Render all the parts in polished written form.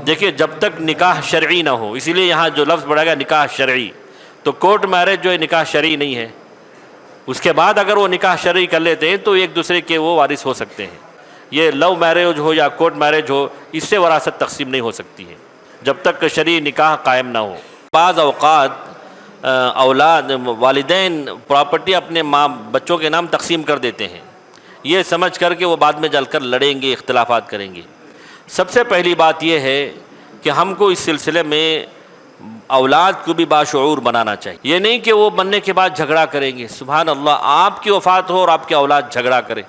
دیکھیے جب تک نکاح شرعی نہ ہو، اسی لیے یہاں جو لفظ بڑھا گیا نکاح شرعی، تو کورٹ میرج جو ہے نکاح شرعی نہیں ہے. اس کے بعد اگر وہ نکاح شرعی کر لیتے ہیں تو ایک دوسرے کے وہ وارث ہو سکتے ہیں. یہ لو میرج ہو یا کورٹ میرج ہو، اس سے وراثت تقسیم نہیں ہو سکتی ہے جب تک شرعی نکاح قائم نہ ہو. بعض اوقات اولاد والدین پراپرٹی اپنے بچوں کے نام تقسیم کر دیتے ہیں، یہ سمجھ کر کہ وہ بعد میں جل کر لڑیں گے، اختلافات کریں گے. سب سے پہلی بات یہ ہے کہ ہم کو اس سلسلے میں اولاد کو بھی باشعور بنانا چاہیے. یہ نہیں کہ وہ بننے کے بعد جھگڑا کریں گے. سبحان اللہ، آپ کی وفات ہو اور آپ کی اولاد جھگڑا کرے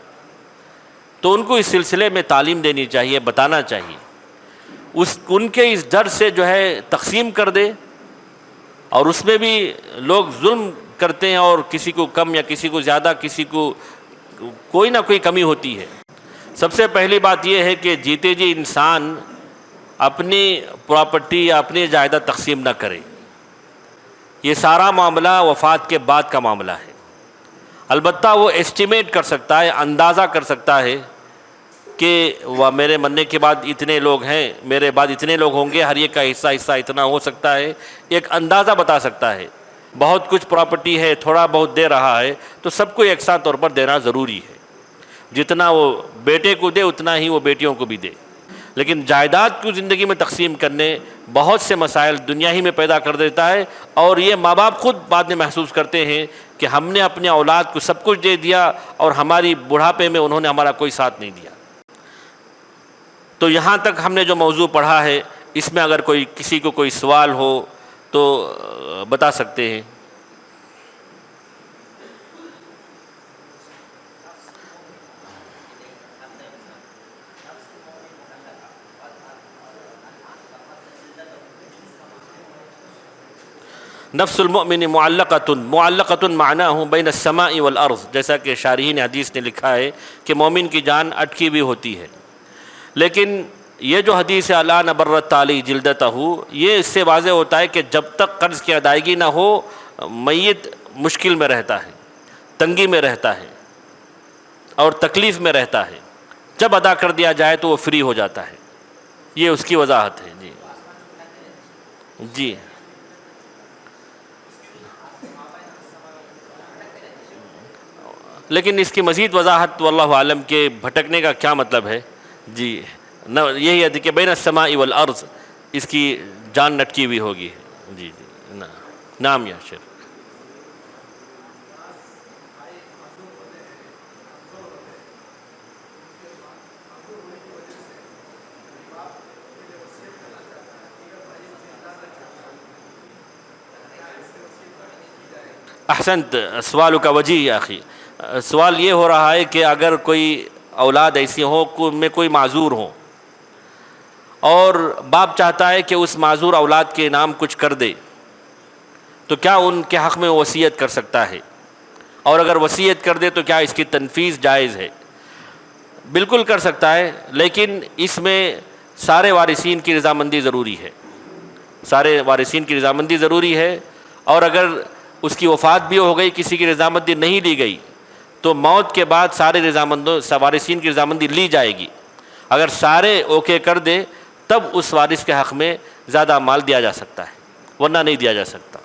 تو ان کو اس سلسلے میں تعلیم دینی چاہیے، بتانا چاہیے. ان کے اس ڈر سے جو ہے تقسیم کر دے، اور اس میں بھی لوگ ظلم کرتے ہیں اور کسی کو کم یا کسی کو زیادہ، کسی کو کوئی نہ کوئی کمی ہوتی ہے. سب سے پہلی بات یہ ہے کہ جیتے جی انسان اپنی پراپرٹی یا اپنی جائیداد تقسیم نہ کرے. یہ سارا معاملہ وفات کے بعد کا معاملہ ہے. البتہ وہ ایسٹیمیٹ کر سکتا ہے، اندازہ کر سکتا ہے کہ وہ میرے مرنے کے بعد اتنے لوگ ہیں، میرے بعد اتنے لوگ ہوں گے، ہر ایک کا حصہ اتنا ہو سکتا ہے. ایک اندازہ بتا سکتا ہے. بہت کچھ پراپرٹی ہے، تھوڑا بہت دے رہا ہے تو سب کو یکساں طور پر دینا ضروری ہے. جتنا وہ بیٹے کو دے اتنا ہی وہ بیٹیوں کو بھی دے. لیکن جائیداد کو زندگی میں تقسیم کرنے بہت سے مسائل دنیا ہی میں پیدا کر دیتا ہے، اور یہ ماں باپ خود بعد میں محسوس کرتے ہیں کہ ہم نے اپنے اولاد کو سب کچھ دے دیا اور ہماری بڑھاپے میں انہوں نے ہمارا کوئی ساتھ نہیں دیا. تو یہاں تک ہم نے جو موضوع پڑھا ہے، اس میں اگر کسی کو کوئی سوال ہو تو بتا سکتے ہیں. نفس المؤمن معلقۃ معناہ بین السماء والارض، جیسا کہ شارحین حدیث نے لکھا ہے کہ مومن کی جان اٹکی بھی ہوتی ہے. لیکن یہ جو حدیث الا نبرت علی جلدتہ، یہ اس سے واضح ہوتا ہے کہ جب تک قرض کی ادائیگی نہ ہو میت مشکل میں رہتا ہے، تنگی میں رہتا ہے اور تکلیف میں رہتا ہے. جب ادا کر دیا جائے تو وہ فری ہو جاتا ہے. یہ اس کی وضاحت ہے. جی لیکن اس کی مزید وضاحت واللہ عالم کے بھٹکنے کا کیا مطلب ہے. جی یہی ہے کہ بین السماء والارض، اس کی جان لٹکی ہوئی ہوگی. جی نام یا شیر. احسنت، سوال کا وجہ یا اخی، سوال یہ ہو رہا ہے کہ اگر کوئی اولاد ایسی ہو میں کوئی معذور ہو اور باپ چاہتا ہے کہ اس معذور اولاد کے نام کچھ کر دے، تو کیا ان کے حق میں وصیت کر سکتا ہے؟ اور اگر وصیت کر دے تو کیا اس کی تنفیذ جائز ہے؟ بالکل کر سکتا ہے، لیکن اس میں سارے وارثین کی رضامندی ضروری ہے. سارے وارثین کی رضامندی ضروری ہے. اور اگر اس کی وفات بھی ہو گئی، کسی کی رضامندی نہیں لی گئی، تو موت کے بعد سارے وارثین کی رضامندی لی جائے گی. اگر سارے اوکے کر دے تب اس وارث کے حق میں زیادہ مال دیا جا سکتا ہے، ورنہ نہیں دیا جا سکتا.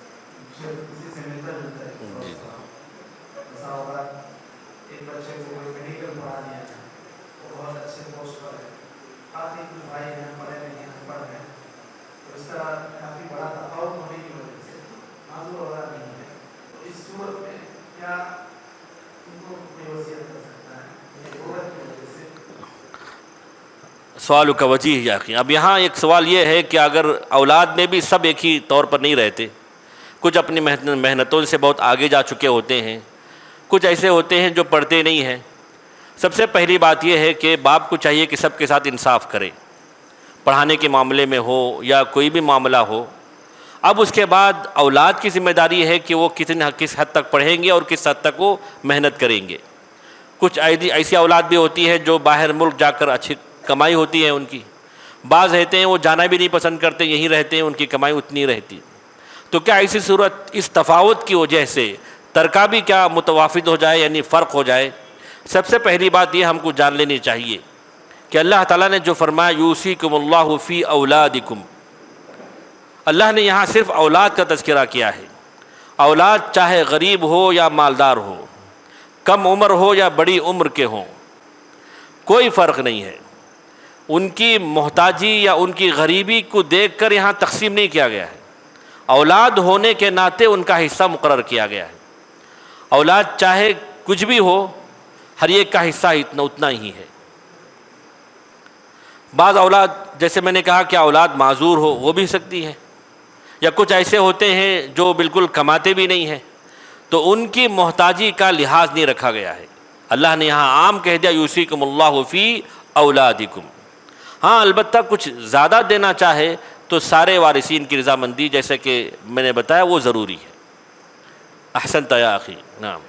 سوال کا وجہ یا اخی، اب یہاں ایک سوال یہ ہے کہ اگر اولاد میں بھی سب ایک ہی طور پر نہیں رہتے، کچھ اپنی محنتوں سے بہت آگے جا چکے ہوتے ہیں، کچھ ایسے ہوتے ہیں جو پڑھتے نہیں ہیں. سب سے پہلی بات یہ ہے کہ باپ کو چاہیے کہ سب کے ساتھ انصاف کرے، پڑھانے کے معاملے میں ہو یا کوئی بھی معاملہ ہو. اب اس کے بعد اولاد کی ذمہ داری ہے کہ وہ کس حد تک پڑھیں گے اور کس حد تک وہ محنت کریں گے. کچھ ایسی اولاد بھی ہوتی ہے جو باہر ملک جا کر اچھی کمائی ہوتی ہے ان کی، بعض رہتے ہیں وہ جانا بھی نہیں پسند کرتے، یہیں رہتے ہیں، ان کی کمائی اتنی رہتی. تو کیا ایسی صورت اس تفاوت کی وجہ سے ترکہ بھی کیا متوافد ہو جائے، یعنی فرق ہو جائے؟ سب سے پہلی بات یہ ہم کو جان لینی چاہیے کہ اللہ تعالیٰ نے جو فرمایا یوصیکم اللہ فی اولادکم، اللہ نے یہاں صرف اولاد کا تذکرہ کیا ہے۔ اولاد چاہے غریب ہو یا مالدار ہو، کم عمر ہو یا بڑی عمر کے ہوں، کوئی فرق نہیں ہے، ان کی محتاجی یا ان کی غریبی کو دیکھ کر یہاں تقسیم نہیں کیا گیا ہے، اولاد ہونے کے ناطے ان کا حصہ مقرر کیا گیا ہے۔ اولاد چاہے کچھ بھی ہو، ہر ایک کا حصہ اتنا ہی ہے۔ بعض اولاد، جیسے میں نے کہا کہ اولاد معذور ہو، وہ بھی سکتی ہے، یا کچھ ایسے ہوتے ہیں جو بالکل کماتے بھی نہیں ہیں، تو ان کی محتاجی کا لحاظ نہیں رکھا گیا ہے۔ اللہ نے یہاں عام کہہ دیا یوصیکم اللہ فی اولادکم۔ ہاں البتہ کچھ زیادہ دینا چاہے تو سارے وارثین کی رضامندی، جیسے کہ میں نے بتایا، وہ ضروری ہے۔ احسنت یا اخی، نعم۔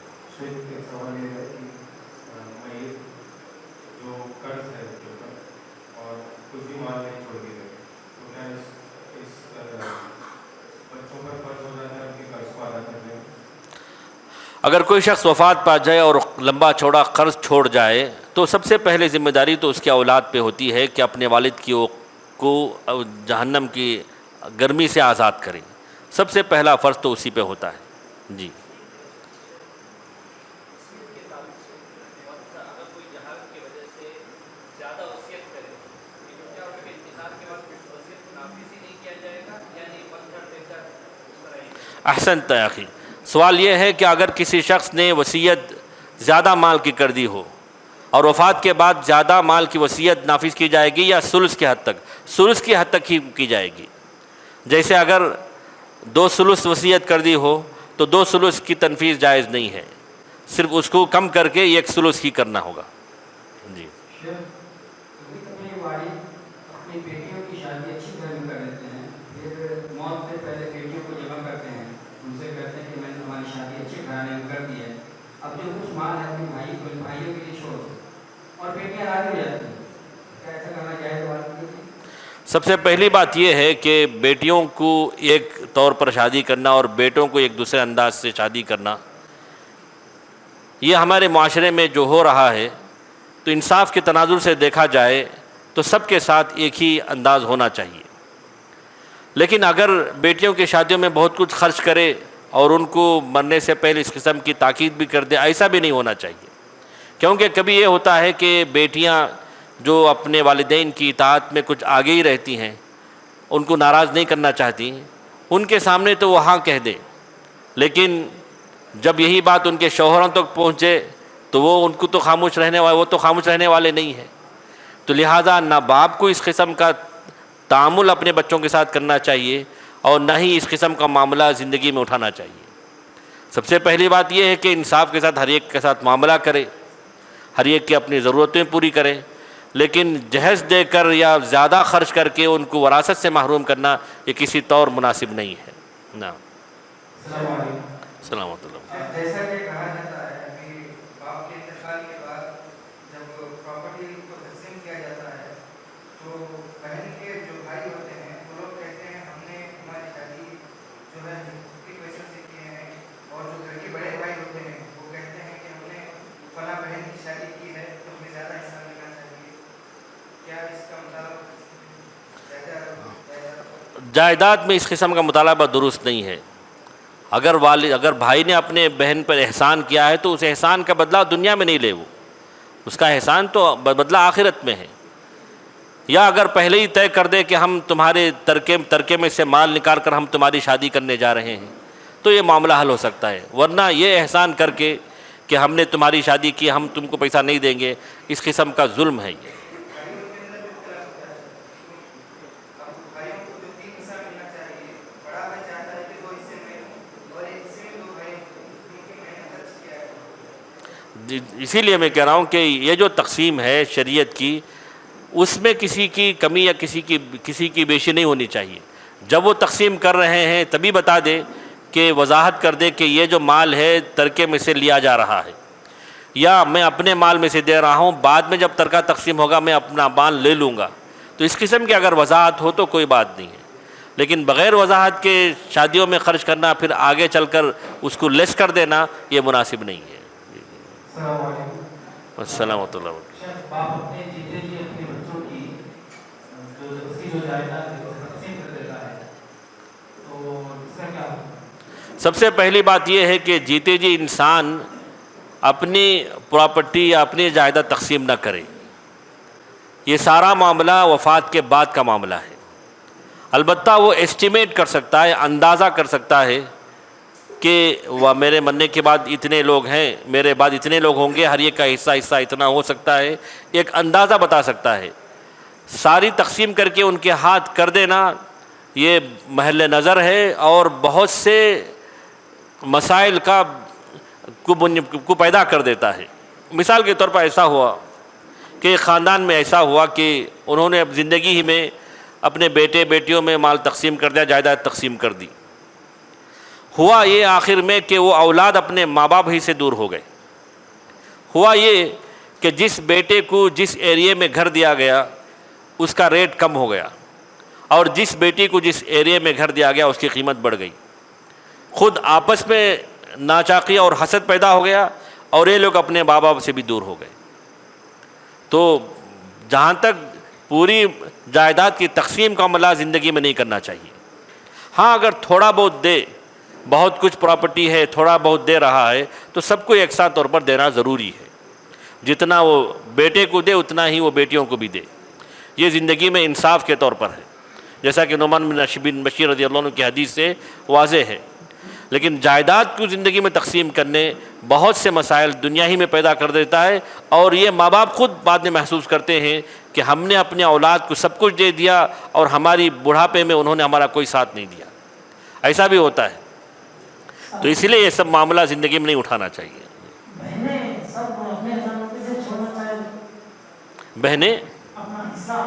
اگر کوئی شخص وفات پا جائے اور لمبا چوڑا قرض چھوڑ جائے تو سب سے پہلے ذمہ داری تو اس کے اولاد پہ ہوتی ہے کہ اپنے والد کو جہنم کی گرمی سے آزاد کریں۔ سب سے پہلا فرض تو اسی پہ ہوتا ہے۔ جی احسنت یا اخی، سوال یہ ہے کہ اگر کسی شخص نے وصیت زیادہ مال کی کر دی ہو اور وفات کے بعد زیادہ مال کی وصیت نافذ کی جائے گی یا ثلث کی حد تک؟ ثلث کی حد تک ہی کی جائے گی۔ جیسے اگر 2 ثلث وصیت کر دی ہو تو 2 ثلث کی تنفیذ جائز نہیں ہے، صرف اس کو کم کر کے 1 ثلث ہی کرنا ہوگا۔ جی اپنی بیٹیوں کی شادی اچھی طرح کر لیتے ہیں، پھر موت سے پہلے بیٹیوں کو جمع کرتے ہیں، ان سے کہتے ہیں کہ میں نے تمہاری شادی اچھے گھرانے میں کر دی ہے، اب جو کچھ مال ہے اپنے بھائیوں کے لیے چھوڑ دو، اور بیٹیاں راضی ہو جاتی ہیں، کیا ایسا کرنا جائز ہے؟ سب سے پہلی بات یہ ہے کہ بیٹیوں کو ایک طور پر شادی کرنا اور بیٹوں کو ایک دوسرے انداز سے شادی کرنا، یہ ہمارے معاشرے میں جو ہو رہا ہے، تو انصاف کے تناظر سے دیکھا جائے تو سب کے ساتھ ایک ہی انداز ہونا چاہیے۔ لیکن اگر بیٹیوں کی شادیوں میں بہت کچھ خرچ کرے اور ان کو مرنے سے پہلے اس قسم کی تاکید بھی کر دے، ایسا بھی نہیں ہونا چاہیے، کیونکہ کبھی یہ ہوتا ہے کہ بیٹیاں جو اپنے والدین کی اطاعت میں کچھ آگے ہی رہتی ہیں، ان کو ناراض نہیں کرنا چاہتی، ان کے سامنے تو وہ ہاں کہہ دیں، لیکن جب یہی بات ان کے شوہروں تک پہنچے تو وہ تو خاموش رہنے والے نہیں ہیں۔ تو لہٰذا نہ باپ کو اس قسم کا تعامل اپنے بچوں کے ساتھ کرنا چاہیے اور نہ ہی اس قسم کا معاملہ زندگی میں اٹھانا چاہیے۔ سب سے پہلی بات یہ ہے کہ انصاف کے ساتھ ہر ایک کے ساتھ معاملہ کرے، ہر ایک کی اپنی ضرورتیں پوری کرے، لیکن جہیز دے کر یا زیادہ خرچ کر کے ان کو وراثت سے محروم کرنا یہ کسی طور مناسب نہیں ہے۔ نعم۔ السلام علیکم۔ السلام علیکم۔ جیسا کہ کہا جاتا ہے کہ باپ کے انتقال کے بعد جب پراپرٹی کو تقسیم کیا جاتا ہے تو بہن کے جو بھائی ہوتے ہیں وہ لوگ کہتے ہیں ہم نے ہماری شادی جو ہے حقوقی پیسوں سے کیے ہیں، اور جو گھر کے بڑے بھائی ہوتے ہیں وہ کہتے ہیں کہ ہم نے فلاں بہن کی شادی کی ہے تو ہمیں زیادہ حصہ ملنا چاہیے۔ کیا اس کا مطالبہ جائیداد میں اس قسم کا مطالبہ درست نہیں ہے۔ اگر بھائی نے اپنے بہن پر احسان کیا ہے تو اس احسان کا بدلہ دنیا میں نہیں لے، وہ اس کا احسان تو بدلہ آخرت میں ہے۔ یا اگر پہلے ہی طے کر دے کہ ہم تمہارے ترکے میں سے مال نکال کر ہم تمہاری شادی کرنے جا رہے ہیں تو یہ معاملہ حل ہو سکتا ہے، ورنہ یہ احسان کر کے کہ ہم نے تمہاری شادی کی ہم تم کو پیسہ نہیں دیں گے، اس قسم کا ظلم ہے یہ۔ اسی لیے میں کہہ رہا ہوں کہ یہ جو تقسیم ہے شریعت کی، اس میں کسی کی کمی یا کسی کی بیشی نہیں ہونی چاہیے۔ جب وہ تقسیم کر رہے ہیں تبھی بتا دے کہ وضاحت کر دے کہ یہ جو مال ہے ترکے میں سے لیا جا رہا ہے، یا میں اپنے مال میں سے دے رہا ہوں، بعد میں جب ترکہ تقسیم ہوگا میں اپنا مال لے لوں گا۔ تو اس قسم کی اگر وضاحت ہو تو کوئی بات نہیں ہے، لیکن بغیر وضاحت کے شادیوں میں خرچ کرنا، پھر آگے چل کر اس کو لیس کر دینا، یہ مناسب نہیں ہے۔ السلام علیکم۔ السلام علیکم۔ باپ اپنے جیتے جی اپنے جائیداد ہے وہ تقسیم کر دیتا ہے، تو اس کا کیا ہوتا ہے؟ سب سے پہلی بات یہ ہے کہ جیتے جی انسان اپنی پراپرٹی یا اپنی جائیداد تقسیم نہ کرے. یہ سارا معاملہ وفات کے بعد کا معاملہ ہے. البتہ وہ ایسٹیمیٹ کر سکتا ہے، اندازہ کر سکتا ہے کہ وہ میرے مرنے کے بعد اتنے لوگ ہیں، میرے بعد اتنے لوگ ہوں گے، ہر ایک کا حصہ اتنا ہو سکتا ہے، ایک اندازہ بتا سکتا ہے. ساری تقسیم کر کے ان کے ہاتھ کر دینا یہ محل نظر ہے اور بہت سے مسائل کو پیدا کر دیتا ہے. مثال کے طور پر ایسا ہوا کہ ایک خاندان میں ایسا ہوا کہ انہوں نے اب زندگی ہی میں اپنے بیٹے بیٹیوں میں مال تقسیم کر دیا، جائیداد تقسیم کر دی. ہوا یہ آخر میں کہ وہ اولاد اپنے ماں باپ ہی سے دور ہو گئے. ہوا یہ کہ جس بیٹے کو جس ایریے میں گھر دیا گیا اس کا ریٹ کم ہو گیا، اور جس بیٹی کو جس ایریے میں گھر دیا گیا اس کی قیمت بڑھ گئی. خود آپس میں ناچاقیہ اور حسد پیدا ہو گیا، اور یہ لوگ اپنے ماں باپ سے بھی دور ہو گئے. تو جہاں تک پوری جائیداد کی تقسیم کا عملہ زندگی میں نہیں کرنا چاہیے. ہاں اگر تھوڑا بہت دے، بہت کچھ پراپرٹی ہے تھوڑا بہت دے رہا ہے تو سب کو یکساں طور پر دینا ضروری ہے. جتنا وہ بیٹے کو دے اتنا ہی وہ بیٹیوں کو بھی دے. یہ زندگی میں انصاف کے طور پر ہے، جیسا کہ نعمان بن بشیر رضی اللہ عنہ کی حدیث سے واضح ہے. لیکن جائیداد کو زندگی میں تقسیم کرنے بہت سے مسائل دنیا ہی میں پیدا کر دیتا ہے، اور یہ ماں باپ خود بعد میں محسوس کرتے ہیں کہ ہم نے اپنے اولاد کو سب کچھ دے دیا اور ہماری بڑھاپے میں انہوں نے ہمارا کوئی ساتھ نہیں دیا. ایسا بھی ہوتا ہے. تو اسی لیے یہ سب معاملہ زندگی میں نہیں اٹھانا چاہیے. بہنیں سب اپنے رضامندی سے چھوڑنا چاہے، بہنیں اپنا حصہ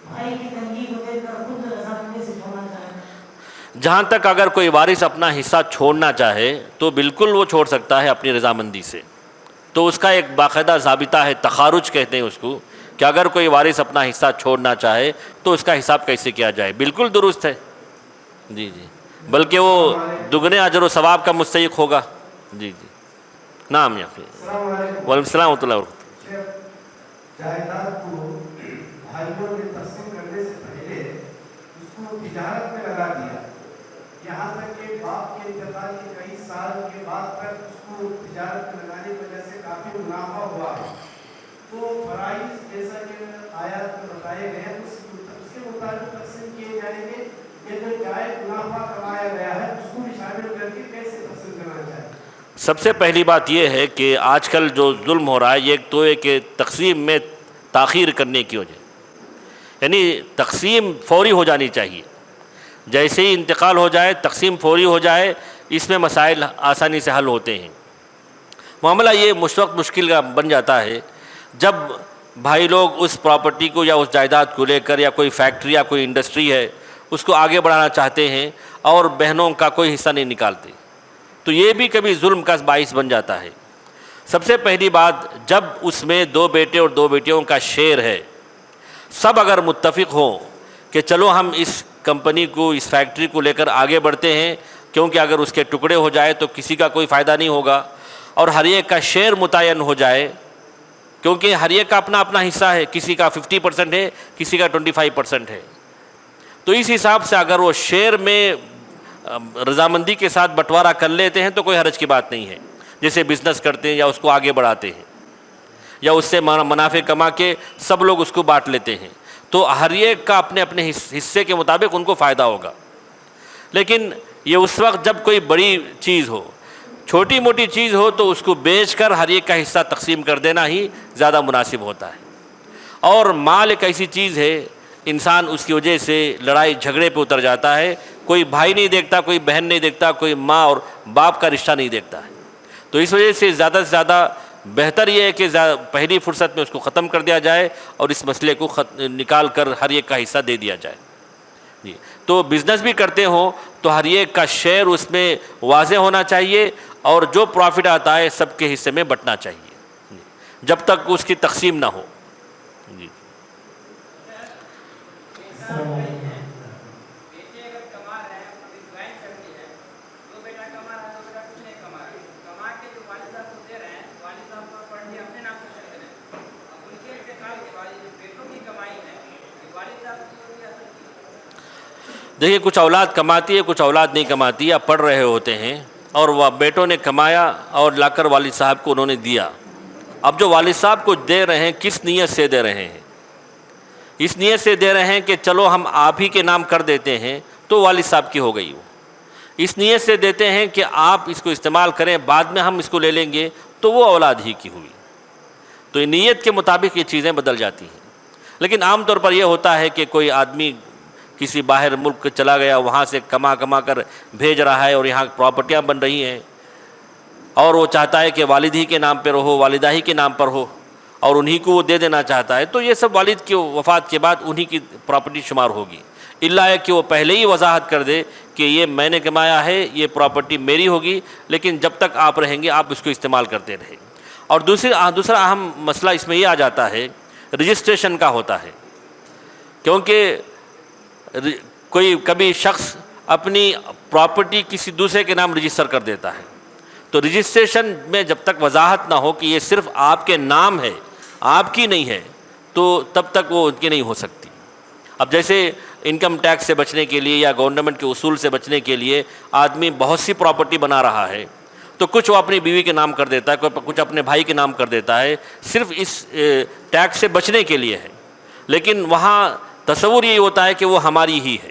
بھائی کی تنگی کو دیکھ کر خود رضامندی سے چھوڑنا چاہے. جہاں تک اگر کوئی وارث اپنا حصہ چھوڑنا چاہے تو بالکل وہ چھوڑ سکتا ہے اپنی رضامندی سے. تو اس کا ایک باقاعدہ ضابطہ ہے، تخارج کہتے ہیں اس کو، کہ اگر کوئی وارث اپنا حصہ چھوڑنا چاہے تو اس کا حساب کیسے کیا جائے. بالکل درست ہے. جی جی، بلکہ وہ دگنے اجر و ثواب کا مستحق ہوگا. جی جی، نام یا پھر السلام علیکم. وعلیکم السلام ورحمۃ اللہ وبرکاتہ. جائیداد کو بھائیوں میں تقسیم کرنے سے پہلے اس کو تجارت میں لگا دیا، یہاں تک کہ باپ کے انتقال کے کئی سال کے بعد تک اس کو تجارت میں لگانے کی وجہ سے کافی منافع ہوا ہے. تو فرائض جیسا کہ آیات میں بتائے گئے ہیں اس کے مطابق تقسیم کیے جائیں گے. یہ جو جائز منافع کمایا گیا ہے اس کو بھی شامل کر کے کیسے تقسیم کرنا چاہیے؟ سب سے پہلی بات یہ ہے کہ آج کل جو ظلم ہو رہا ہے، یہ ایک تو ہے کہ تقسیم میں تاخیر کرنے کی وجہ، یعنی تقسیم فوری ہو جانی چاہیے. جیسے ہی انتقال ہو جائے تقسیم فوری ہو جائے، اس میں مسائل آسانی سے حل ہوتے ہیں. معاملہ یہ وقت مشکل کا بن جاتا ہے جب بھائی لوگ اس پراپرٹی کو یا اس جائیداد کو لے کر، یا کوئی فیکٹری یا کوئی انڈسٹری ہے اس کو آگے بڑھانا چاہتے ہیں اور بہنوں کا کوئی حصہ نہیں نکالتے. تو یہ بھی کبھی ظلم کا باعث بن جاتا ہے. سب سے پہلی بات، جب اس میں 2 بیٹے اور 2 بیٹیوں کا شیئر ہے، سب اگر متفق ہوں کہ چلو ہم اس کمپنی کو، اس فیکٹری کو لے کر آگے بڑھتے ہیں، کیونکہ اگر اس کے ٹکڑے ہو جائے تو کسی کا کوئی فائدہ نہیں ہوگا، اور ہر ایک کا شیئر متعین ہو جائے، کیونکہ ہر ایک کا اپنا اپنا حصہ ہے، کسی کا 50% ہے، کسی کا 25% ہے. تو اس حساب سے اگر وہ شیئر میں رضامندی کے ساتھ بٹوارا کر لیتے ہیں تو کوئی حرج کی بات نہیں ہے. جیسے بزنس کرتے ہیں یا اس کو آگے بڑھاتے ہیں، یا اس سے منافع کما کے سب لوگ اس کو بانٹ لیتے ہیں، تو ہر ایک کا اپنے اپنے حصے کے مطابق ان کو فائدہ ہوگا. لیکن یہ اس وقت جب کوئی بڑی چیز ہو، چھوٹی موٹی چیز ہو تو اس کو بیچ کر ہر ایک کا حصہ تقسیم کر دینا ہی زیادہ مناسب ہوتا ہے. اور مال ایک ایسی چیز ہے، انسان اس کی وجہ سے لڑائی جھگڑے پہ اتر جاتا ہے. کوئی بھائی نہیں دیکھتا، کوئی بہن نہیں دیکھتا، کوئی ماں اور باپ کا رشتہ نہیں دیکھتا ہے. تو اس وجہ سے زیادہ سے زیادہ بہتر یہ ہے کہ پہلی فرصت میں اس کو ختم کر دیا جائے اور اس مسئلے کو نکال کر ہر ایک کا حصہ دے دیا جائے. جی، تو بزنس بھی کرتے ہوں تو ہر ایک کا شیئر اس میں واضح ہونا چاہیے، اور جو پروفٹ آتا ہے سب کے حصے میں بٹنا چاہیے، جب تک اس کی تقسیم نہ ہو. جی، دیکھیے کچھ اولاد کماتی ہے، کچھ اولاد نہیں کماتی، یا پڑھ رہے ہوتے ہیں اور وہ بیٹوں نے کمایا اور لا کر والد صاحب کو انہوں نے دیا. اب جو والد صاحب کو دے رہے ہیں کس نیت سے دے رہے ہیں؟ اس نیت سے دے رہے ہیں کہ چلو ہم آپ ہی کے نام کر دیتے ہیں تو والد صاحب کی ہو گئی. وہ اس نیت سے دیتے ہیں کہ آپ اس کو استعمال کریں، بعد میں ہم اس کو لے لیں گے، تو وہ اولاد ہی کی ہوئی. تو نیت کے مطابق یہ چیزیں بدل جاتی ہیں. لیکن عام طور پر یہ ہوتا ہے کہ کوئی آدمی کسی باہر ملک چلا گیا، وہاں سے کما کر بھیج رہا ہے اور یہاں پراپرٹیاں بن رہی ہیں، اور وہ چاہتا ہے کہ والد ہی کے نام پہ ہو، والدہ ہی کے نام پر ہو، اور انہی کو وہ دے دینا چاہتا ہے، تو یہ سب والد کی وفات کے بعد انہی کی پراپرٹی شمار ہوگی. الا ہے کہ وہ پہلے ہی وضاحت کر دے کہ یہ میں نے کمایا ہے، یہ پراپرٹی میری ہوگی، لیکن جب تک آپ رہیں گے آپ اس کو استعمال کرتے رہیں. اور دوسرا اہم مسئلہ اس میں یہ آ جاتا ہے، رجسٹریشن کا ہوتا ہے. کیونکہ کبھی شخص اپنی پراپرٹی کسی دوسرے کے نام رجسٹر کر دیتا ہے، تو رجسٹریشن میں جب تک وضاحت نہ ہو کہ یہ صرف آپ کے نام ہے، آپ کی نہیں ہے، تو تب تک وہ ان کی نہیں ہو سکتی. اب جیسے انکم ٹیکس سے بچنے کے لیے یا گورنمنٹ کے اصول سے بچنے کے لیے آدمی بہت سی پراپرٹی بنا رہا ہے، تو کچھ وہ اپنی بیوی کے نام کر دیتا ہے، کچھ اپنے بھائی کے نام کر دیتا ہے، صرف اس ٹیکس سے بچنے کے لیے ہے. لیکن وہاں تصور یہی ہوتا ہے کہ وہ ہماری ہی ہے.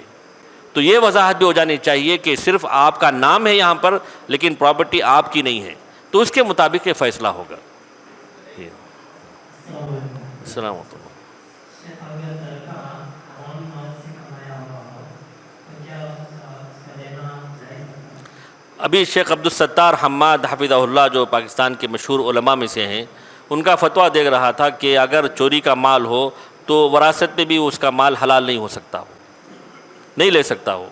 تو یہ وضاحت بھی ہو جانی چاہیے کہ صرف آپ کا نام ہے یہاں پر، لیکن پراپرٹی آپ کی نہیں ہے، تو اس کے مطابق یہ فیصلہ ہوگا. السلام علیکم. ابھی شیخ عبدالستار حماد حفظہ اللہ جو پاکستان کے مشہور علماء میں سے ہیں، ان کا فتویٰ دیکھ رہا تھا کہ اگر چوری کا مال ہو تو وراثت میں بھی اس کا مال حلال نہیں ہو سکتا، نہیں لے سکتا. ہو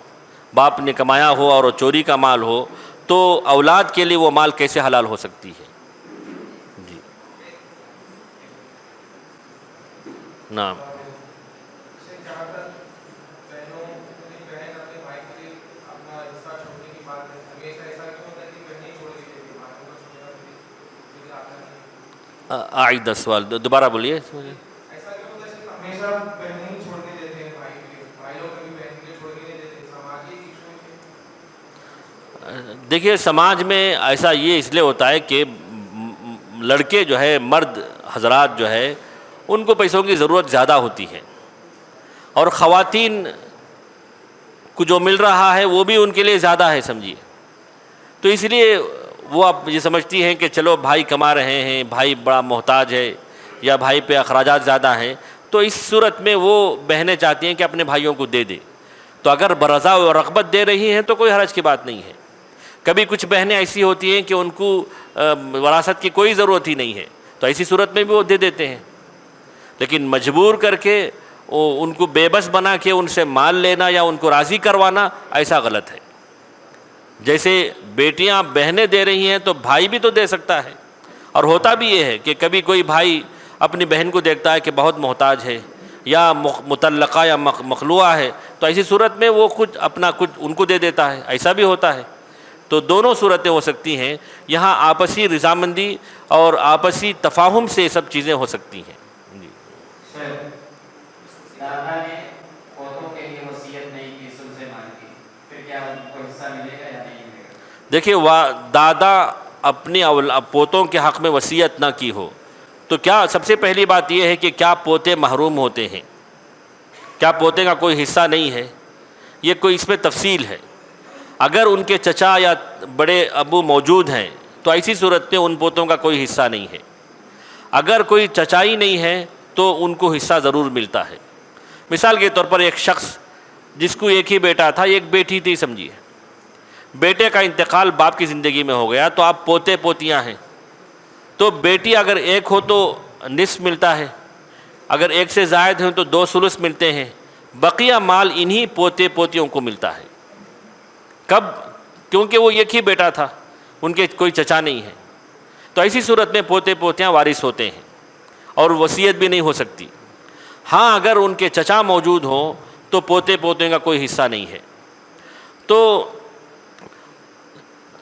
باپ نے کمایا ہو اور چوری کا مال ہو تو اولاد کے لیے وہ مال کیسے حلال ہو سکتی ہے؟ جی نعم. عائد سوال دوبارہ بولیے. دیکھیے سماج میں ایسا یہ اس لیے ہوتا ہے کہ لڑکے جو ہے، مرد حضرات جو ہے، ان کو پیسوں کی ضرورت زیادہ ہوتی ہے، اور خواتین کو جو مل رہا ہے وہ بھی ان کے لیے زیادہ ہے سمجھیے. تو اس لیے وہ اب یہ سمجھتی ہیں کہ چلو بھائی کما رہے ہیں، بھائی بڑا محتاج ہے یا بھائی پہ اخراجات زیادہ ہیں، تو اس صورت میں وہ بہنیں چاہتی ہیں کہ اپنے بھائیوں کو دے دیں. تو اگر برضا و رغبت دے رہی ہیں تو کوئی حرج کی بات نہیں ہے. کبھی کچھ بہنیں ایسی ہوتی ہیں کہ ان کو وراثت کی کوئی ضرورت ہی نہیں ہے، تو ایسی صورت میں بھی وہ دے دیتے ہیں. لیکن مجبور کر کے ان کو بے بس بنا کے ان سے مال لینا یا ان کو راضی کروانا، ایسا غلط ہے. جیسے بیٹیاں بہنیں دے رہی ہیں تو بھائی بھی تو دے سکتا ہے. اور ہوتا بھی یہ ہے کہ کبھی کوئی بھائی اپنی بہن کو دیکھتا ہے کہ بہت محتاج ہے یا مطلقہ یا مخلوعہ ہے، تو ایسی صورت میں وہ کچھ اپنا کچھ ان کو دے دیتا ہے، ایسا بھی ہوتا ہے. تو دونوں صورتیں ہو سکتی ہیں. یہاں آپسی رضامندی اور آپسی تفاہم سے یہ سب چیزیں ہو سکتی ہیں. جی. دادا نے پوتوں کے لیے وصیت نہیں کی ثلث مال کی، پھر کیا ان کو حصہ ملے گا یا نہیں ملے گا؟ دیکھیے دادا اپنی پوتوں کے حق میں وصیت نہ کی ہو تو کیا سب سے پہلی بات یہ ہے کہ کیا پوتے محروم ہوتے ہیں؟ کیا پوتے کا کوئی حصہ نہیں ہے؟ یہ کوئی اس میں تفصیل ہے. اگر ان کے چچا یا بڑے ابو موجود ہیں تو ایسی صورت میں ان پوتوں کا کوئی حصہ نہیں ہے. اگر کوئی چچائی نہیں ہے تو ان کو حصہ ضرور ملتا ہے. مثال کے طور پر ایک شخص جس کو ایک ہی بیٹا تھا، ایک بیٹی تھی سمجھیے، بیٹے کا انتقال باپ کی زندگی میں ہو گیا تو آپ پوتے پوتیاں ہیں، تو بیٹی اگر ایک ہو تو نصف ملتا ہے، اگر ایک سے زائد ہیں تو 2 ثلث ملتے ہیں. بقیہ مال انہی پوتے پوتیوں کو ملتا ہے. کب؟ کیونکہ وہ ایک ہی بیٹا تھا، ان کے کوئی چچا نہیں ہے. تو ایسی صورت میں پوتے پوتیاں وارث ہوتے ہیں اور وصیت بھی نہیں ہو سکتی. ہاں اگر ان کے چچا موجود ہوں تو پوتے پوتیوں کا کوئی حصہ نہیں ہے. تو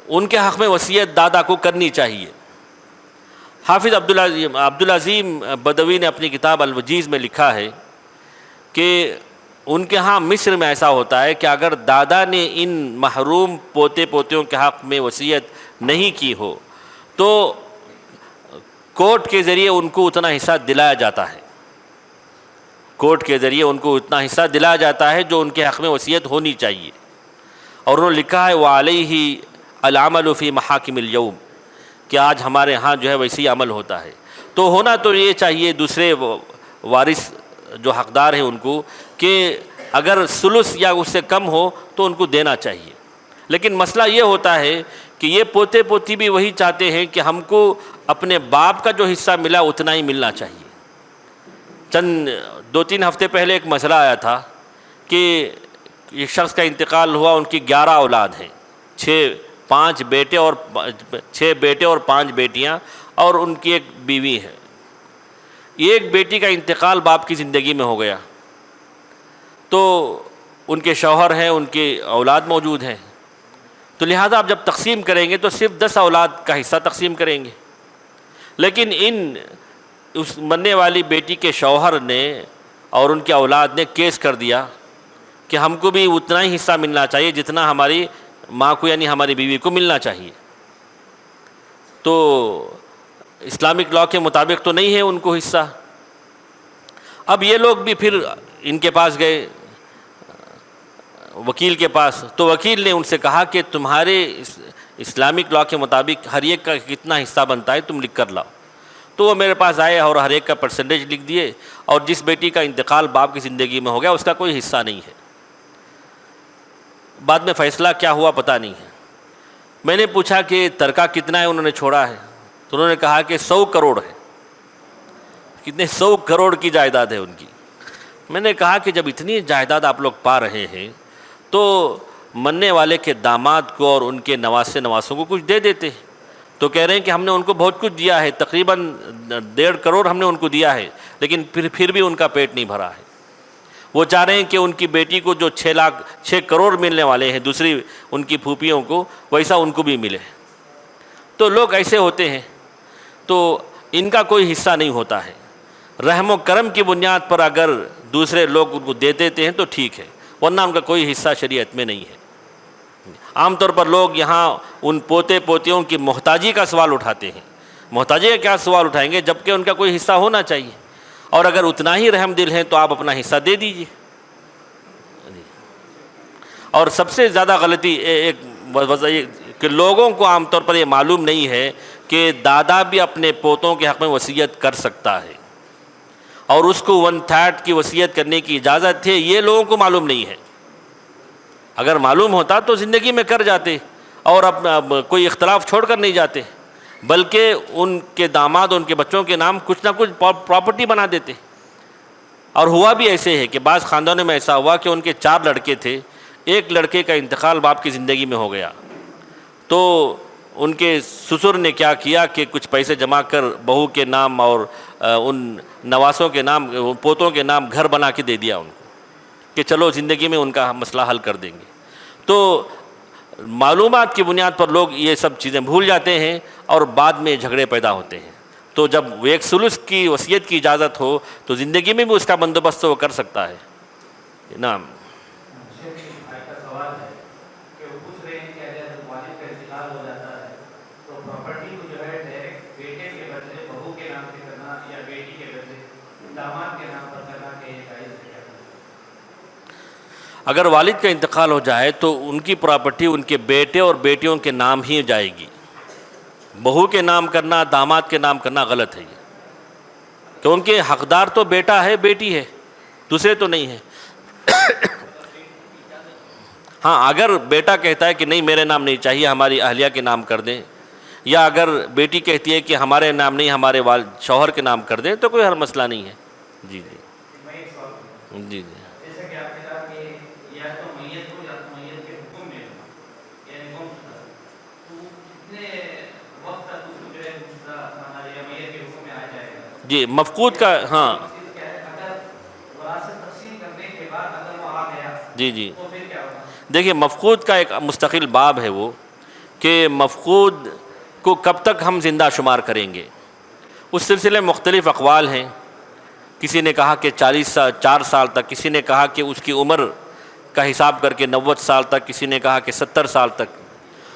ان کے حق میں وصیت دادا کو کرنی چاہیے. حافظ عبدالعظیم بدوی نے اپنی کتاب الوجیز میں لکھا ہے کہ ان کے ہاں مصر میں ایسا ہوتا ہے کہ اگر دادا نے ان محروم پوتے پوتیوں کے حق میں وصیت نہیں کی ہو تو کورٹ کے ذریعے ان کو اتنا حصہ دلایا جاتا ہے، کورٹ کے ذریعے ان کو اتنا حصہ دلایا جاتا ہے جو ان کے حق میں وصیت ہونی چاہیے۔ اور انہوں نے لکھا ہے وعلیہ العمل فی محاکم اليوم، کہ آج ہمارے ہاں جو ہے ویسی عمل ہوتا ہے۔ تو ہونا تو یہ چاہیے دوسرے وارث جو حقدار ہیں ان کو کہ اگر ثلث یا اس سے کم ہو تو ان کو دینا چاہیے، لیکن مسئلہ یہ ہوتا ہے کہ یہ پوتے پوتی بھی وہی چاہتے ہیں کہ ہم کو اپنے باپ کا جو حصہ ملا اتنا ہی ملنا چاہیے۔ چند 2-3 ہفتے پہلے ایک مسئلہ آیا تھا کہ ایک شخص کا انتقال ہوا، ان کی 11 اولاد ہیں، 5 بیٹے اور 5 بیٹیاں، اور ان کی ایک بیوی ہے۔ ایک بیٹی کا انتقال باپ کی زندگی میں ہو گیا تو ان کے شوہر ہیں، ان کے اولاد موجود ہیں، تو لہٰذا آپ جب تقسیم کریں گے تو صرف 10 اولاد کا حصہ تقسیم کریں گے، لیکن اس مرنے والی بیٹی کے شوہر نے اور ان کے اولاد نے کیس کر دیا کہ ہم کو بھی اتنا ہی حصہ ملنا چاہیے جتنا ہماری ماں کو یعنی ہماری بیوی کو ملنا چاہیے۔ تو اسلامک لاء کے مطابق تو نہیں ہے ان کو حصہ۔ اب یہ لوگ بھی پھر ان کے پاس گئے، وکیل کے پاس، تو وکیل نے ان سے کہا کہ تمہارے اسلامک لاء کے مطابق ہر ایک کا کتنا حصہ بنتا ہے تم لکھ کر لاؤ۔ تو وہ میرے پاس آئے اور ہر ایک کا پرسنٹیج لکھ دیے، اور جس بیٹی کا انتقال باپ کی زندگی میں ہو گیا اس کا کوئی حصہ نہیں ہے۔ بعد میں فیصلہ کیا ہوا پتہ نہیں ہے۔ میں نے پوچھا کہ ترکہ کتنا ہے انہوں نے چھوڑا ہے، تو انہوں نے کہا کہ 100 کروڑ ہے۔ کتنے؟ 100 کروڑ کی جائیداد ہے ان کی۔ میں نے کہا کہ جب اتنی جائیداد آپ لوگ پا رہے ہیں تو مرنے والے کے داماد کو اور ان کے نواسوں کو کچھ دے دیتے۔ تو کہہ رہے ہیں کہ ہم نے ان کو بہت کچھ دیا ہے، تقریباً 1.5 کروڑ ہم نے ان کو دیا ہے، لیکن پھر بھی ان کا پیٹ نہیں بھرا ہے۔ وہ چاہ رہے ہیں کہ ان کی بیٹی کو جو 6 کروڑ ملنے والے ہیں دوسری ان کی پھوپھیوں کو، ویسا ان کو بھی ملے۔ تو لوگ ایسے ہوتے ہیں، تو ان کا کوئی حصہ نہیں ہوتا ہے۔ رحم و کرم کی بنیاد پر اگر دوسرے لوگ ان کو دے دیتے ہیں تو ٹھیک ہے، ورنہ ان کا کوئی حصہ شریعت میں نہیں ہے۔ عام طور پر لوگ یہاں ان پوتے پوتیوں کی محتاجی کا سوال اٹھاتے ہیں۔ محتاجی کا کیا سوال اٹھائیں گے جبکہ ان کا کوئی حصہ ہونا چاہیے، اور اگر اتنا ہی رحم دل ہے تو آپ اپنا حصہ دے دیجیے۔ اور سب سے زیادہ غلطی ایک وجہ یہ کہ لوگوں کو عام طور پر یہ معلوم نہیں ہے کہ دادا بھی اپنے پوتوں کے حق میں وصیت کر سکتا ہے، اور اس کو 1/3 کی وصیت کرنے کی اجازت ہے، یہ لوگوں کو معلوم نہیں ہے۔ اگر معلوم ہوتا تو زندگی میں کر جاتے، اور اب کوئی اختلاف چھوڑ کر نہیں جاتے، بلکہ ان کے داماد اور ان کے بچوں کے نام کچھ نہ کچھ پراپرٹی بنا دیتے۔ اور ہوا بھی ایسے ہے کہ بعض خاندانوں میں ایسا ہوا کہ ان کے 4 لڑکے تھے، ایک لڑکے کا انتقال باپ کی زندگی میں ہو گیا، تو ان کے سسر نے کیا کیا کہ کچھ پیسے جمع کر بہو کے نام اور ان نواسوں کے نام، پوتوں کے نام گھر بنا کے دے دیا ان کو کہ چلو زندگی میں ان کا مسئلہ حل کر دیں گے۔ تو معلومات کی بنیاد پر لوگ یہ سب چیزیں بھول جاتے ہیں اور بعد میں جھگڑے پیدا ہوتے ہیں۔ تو جب ایک ثلث کی وصیت کی اجازت ہو تو زندگی میں بھی اس کا بندوبست تو وہ کر سکتا ہے۔ نعم۔ بھائی کا سوال ہے کہ وہ پوچھ رہے ہیں کہ اگر والد کا انتقال ہو جاتا ہے تو پراپرٹی کو جو ہے ڈائریکٹ بیٹے کے بدلے بہو کے نام سے کرنا یا بیٹی کے بدلے داماد کے نام پر کرنا کہ یہ جائز ہے کیا؟ اگر والد کا انتقال ہو جائے تو ان کی پراپرٹی ان کے بیٹے اور بیٹیوں کے نام ہی جائے گی۔ بہو کے نام کرنا، داماد کے نام کرنا غلط ہے یہ، کیونکہ حقدار تو بیٹا ہے، بیٹی ہے، دوسرے تو نہیں ہے۔ ہاں، اگر بیٹا کہتا ہے کہ نہیں میرے نام نہیں چاہیے، ہماری اہلیہ کے نام کر دیں، یا اگر بیٹی کہتی ہے کہ ہمارے نام نہیں ہمارے شوہر کے نام کر دیں، تو کوئی ہر مسئلہ نہیں ہے۔ جی جی میں ایک سوال پوچھوں، جی جی جیسا کہ آپ نے کہا کہ یا تو میت کو یا تو میت کے حکم میں یعنی گم شدہ، تو کتنے وقت تک اس کو جو ہے گم شدہ ہمارے یا میت کے حکم میں آ جائے گا؟ جی، مفقود کا، ہاں کیا ہے اگر وراثت تقسیم کرنے کے بعد اگر وہ آ گیا جی جی تو پھر کیا ہوگا؟ دیکھیے، مفقود کا ایک مستقل باب ہے وہ، کہ مفقود کو کب تک ہم زندہ شمار کریں گے۔ اس سلسلے میں مختلف اقوال ہیں۔ کسی نے کہا کہ 4 سال تک، کسی نے کہا کہ اس کی عمر کا حساب کر کے 90 سال تک، کسی نے کہا کہ 70 سال تک،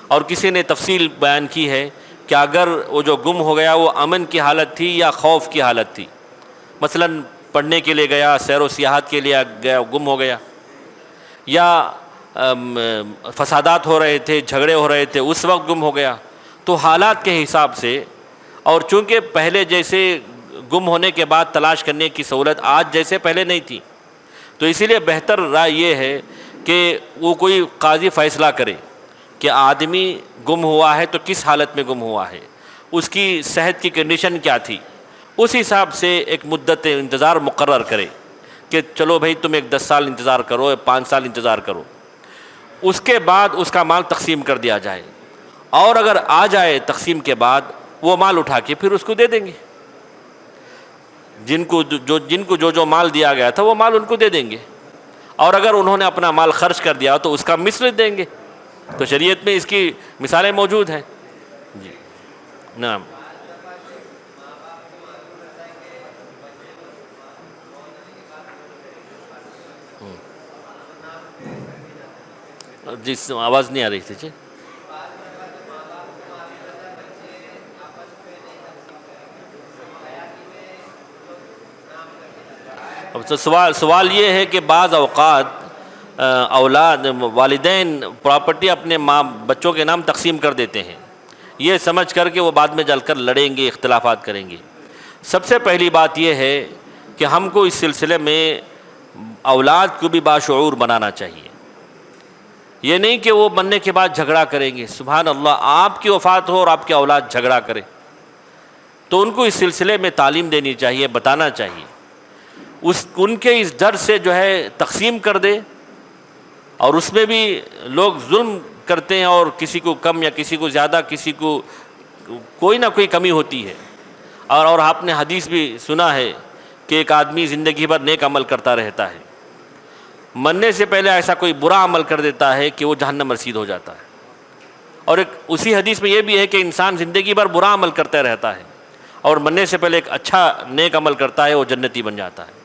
اور کسی نے تفصیل بیان کی ہے کہ اگر وہ جو گم ہو گیا وہ امن کی حالت تھی یا خوف کی حالت تھی، مثلا پڑھنے کے لیے گیا، سیر و سیاحت کے لیے گیا، گم ہو گیا، یا فسادات ہو رہے تھے، جھگڑے ہو رہے تھے، اس وقت گم ہو گیا، تو حالات کے حساب سے، اور چونکہ پہلے جیسے گم ہونے کے بعد تلاش کرنے کی سہولت آج جیسے پہلے نہیں تھی، تو اسی لیے بہتر رائے یہ ہے کہ وہ کوئی قاضی فیصلہ کرے کہ آدمی گم ہوا ہے تو کس حالت میں گم ہوا ہے، اس کی صحت کی کنڈیشن کیا تھی، اس حساب سے ایک مدت انتظار مقرر کرے کہ چلو بھائی تم 10 سال انتظار کرو، 5 سال انتظار کرو، اس کے بعد اس کا مال تقسیم کر دیا جائے، اور اگر آ جائے تقسیم کے بعد وہ مال اٹھا کے پھر اس کو دے دیں گے، جن کو جو مال دیا گیا تھا وہ مال ان کو دے دیں گے، اور اگر انہوں نے اپنا مال خرچ کر دیا تو اس کا مثل دیں گے۔ تو شریعت میں اس کی مثالیں موجود ہیں۔ جی نعم۔ جس آواز نہیں آ رہی تھی جی۔ اب تو سوال یہ ہے کہ بعض اوقات اولاد والدین پراپرٹی اپنے بچوں کے نام تقسیم کر دیتے ہیں، یہ سمجھ کر کہ وہ بعد میں جل کر لڑیں گے، اختلافات کریں گے۔ سب سے پہلی بات یہ ہے کہ ہم کو اس سلسلے میں اولاد کو بھی باشعور بنانا چاہیے، یہ نہیں کہ وہ بننے کے بعد جھگڑا کریں گے۔ سبحان اللہ، آپ کی وفات ہو اور آپ کی اولاد جھگڑا کرے تو ان کو اس سلسلے میں تعلیم دینی چاہیے، بتانا چاہیے، ان کے اس ڈر سے جو ہے تقسیم کر دے، اور اس میں بھی لوگ ظلم کرتے ہیں اور کسی کو کم یا کسی کو زیادہ، کسی کو کوئی نہ کوئی کمی ہوتی ہے، اور آپ نے حدیث بھی سنا ہے کہ ایک آدمی زندگی بھر نیک عمل کرتا رہتا ہے، مرنے سے پہلے ایسا کوئی برا عمل کر دیتا ہے کہ وہ جہنم رسید ہو جاتا ہے، اور ایک اسی حدیث میں یہ بھی ہے کہ انسان زندگی بھر برا عمل کرتا رہتا ہے اور مرنے سے پہلے ایک اچھا نیک عمل کرتا ہے، وہ جنتی بن جاتا ہے۔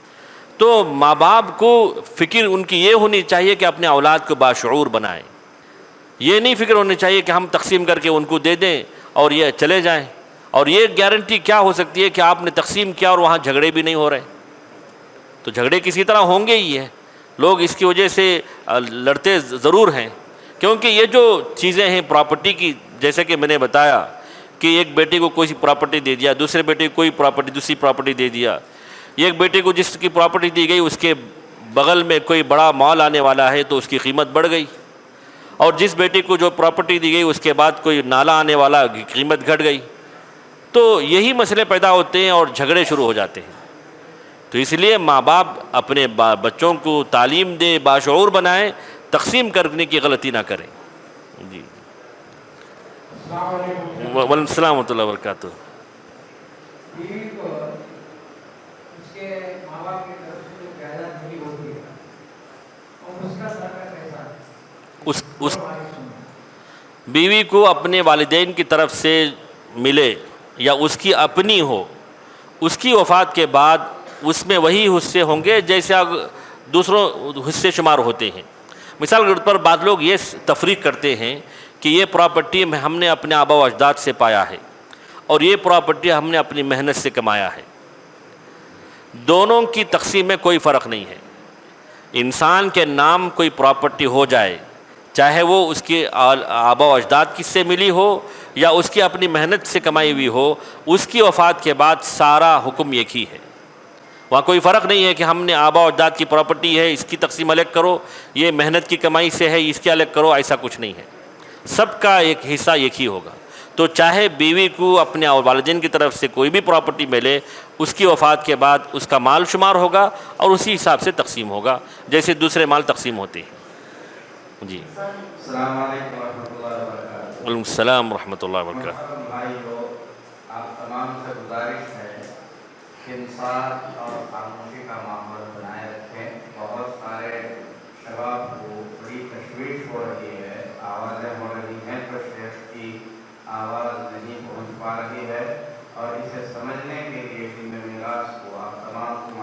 تو ماں باپ کو فکر ان کی یہ ہونی چاہیے کہ اپنے اولاد کو باشعور بنائیں، یہ نہیں فکر ہونی چاہیے کہ ہم تقسیم کر کے ان کو دے دیں اور یہ چلے جائیں، اور یہ گارنٹی کیا ہو سکتی ہے کہ آپ نے تقسیم کیا اور وہاں جھگڑے بھی نہیں ہو رہے، تو جھگڑے کسی طرح ہوں گے ہی ہیں، لوگ اس کی وجہ سے لڑتے ضرور ہیں، کیونکہ یہ جو چیزیں ہیں پراپرٹی کی، جیسے کہ میں نے بتایا کہ ایک بیٹے کو کوئی پراپرٹی دے دیا، دوسرے بیٹے کو کوئی پراپرٹی، دوسری پراپرٹی دے دیا، ایک بیٹے کو جس کی پراپرٹی دی گئی اس کے بغل میں کوئی بڑا مال آنے والا ہے تو اس کی قیمت بڑھ گئی، اور جس بیٹے کو جو پراپرٹی دی گئی اس کے بعد کوئی نالا آنے والا، قیمت گھٹ گئی، تو یہی مسئلے پیدا ہوتے ہیں اور جھگڑے شروع ہو جاتے ہیں۔ تو اس لیے ماں باپ اپنے بچوں کو تعلیم دے، باشعور بنائیں، تقسیم کرنے کی غلطی نہ کریں۔ جی السلام علیکم۔ وعلیکم السلام ورحمۃ اللہ وبرکاتہ۔ بیوی کو اس کے ماں باپ کی طرف سے جو جائیداد ملی ہوتی ہے اور اس کا سرکہ کیسا ہے؟ اس بیوی کو اپنے والدین کی طرف سے ملے یا اس کی اپنی ہو، اس کی وفات کے بعد اس میں وہی حصے ہوں گے جیسے دوسروں حصے شمار ہوتے ہیں۔ مثال کے طور پر بعض لوگ یہ تفریق کرتے ہیں کہ یہ پراپرٹی ہم نے اپنے آبا و اجداد سے پایا ہے اور یہ پراپرٹی ہم نے اپنی محنت سے کمایا ہے۔ دونوں کی تقسیم میں کوئی فرق نہیں ہے۔ انسان کے نام کوئی پراپرٹی ہو جائے، چاہے وہ اس کے آبا و اجداد کی سے ملی ہو یا اس کی اپنی محنت سے کمائی ہوئی ہو، اس کی وفات کے بعد سارا حکم ایک ہی ہے۔ وہاں کوئی فرق نہیں ہے کہ ہم نے آبا و اجداد کی پراپرٹی ہے، اس کی تقسیم الگ کرو، یہ محنت کی کمائی سے ہے، اس کے الگ کرو، ایسا کچھ نہیں ہے، سب کا ایک حصہ ایک ہی ہوگا۔ تو چاہے بیوی کو اپنے والدین کی طرف سے کوئی بھی پراپرٹی ملے، اس کی وفات کے بعد اس کا مال شمار ہوگا اور اسی حساب سے تقسیم ہوگا جیسے دوسرے مال تقسیم ہوتے ہیں۔ جی السلام علیکم ورحمۃ اللہ وبرکاتہ۔ وعلیکم السلام ورحمۃ اللہ وبرکاتہ۔ محترم بھائیو، آپ تمام سے گزارش ہے کہ انصاف اور خاموشی کا ماحول بنائے رکھیں۔ بہت سارے شباب کو بڑی تشویش ہو رہی ہے، آوازیں ہو رہی ہیں تو شیخ کی آواز نہیں پہنچ پا رہی ہے، اور اسے سمجھنے کے لیے علم میراث کو آپ تمام کو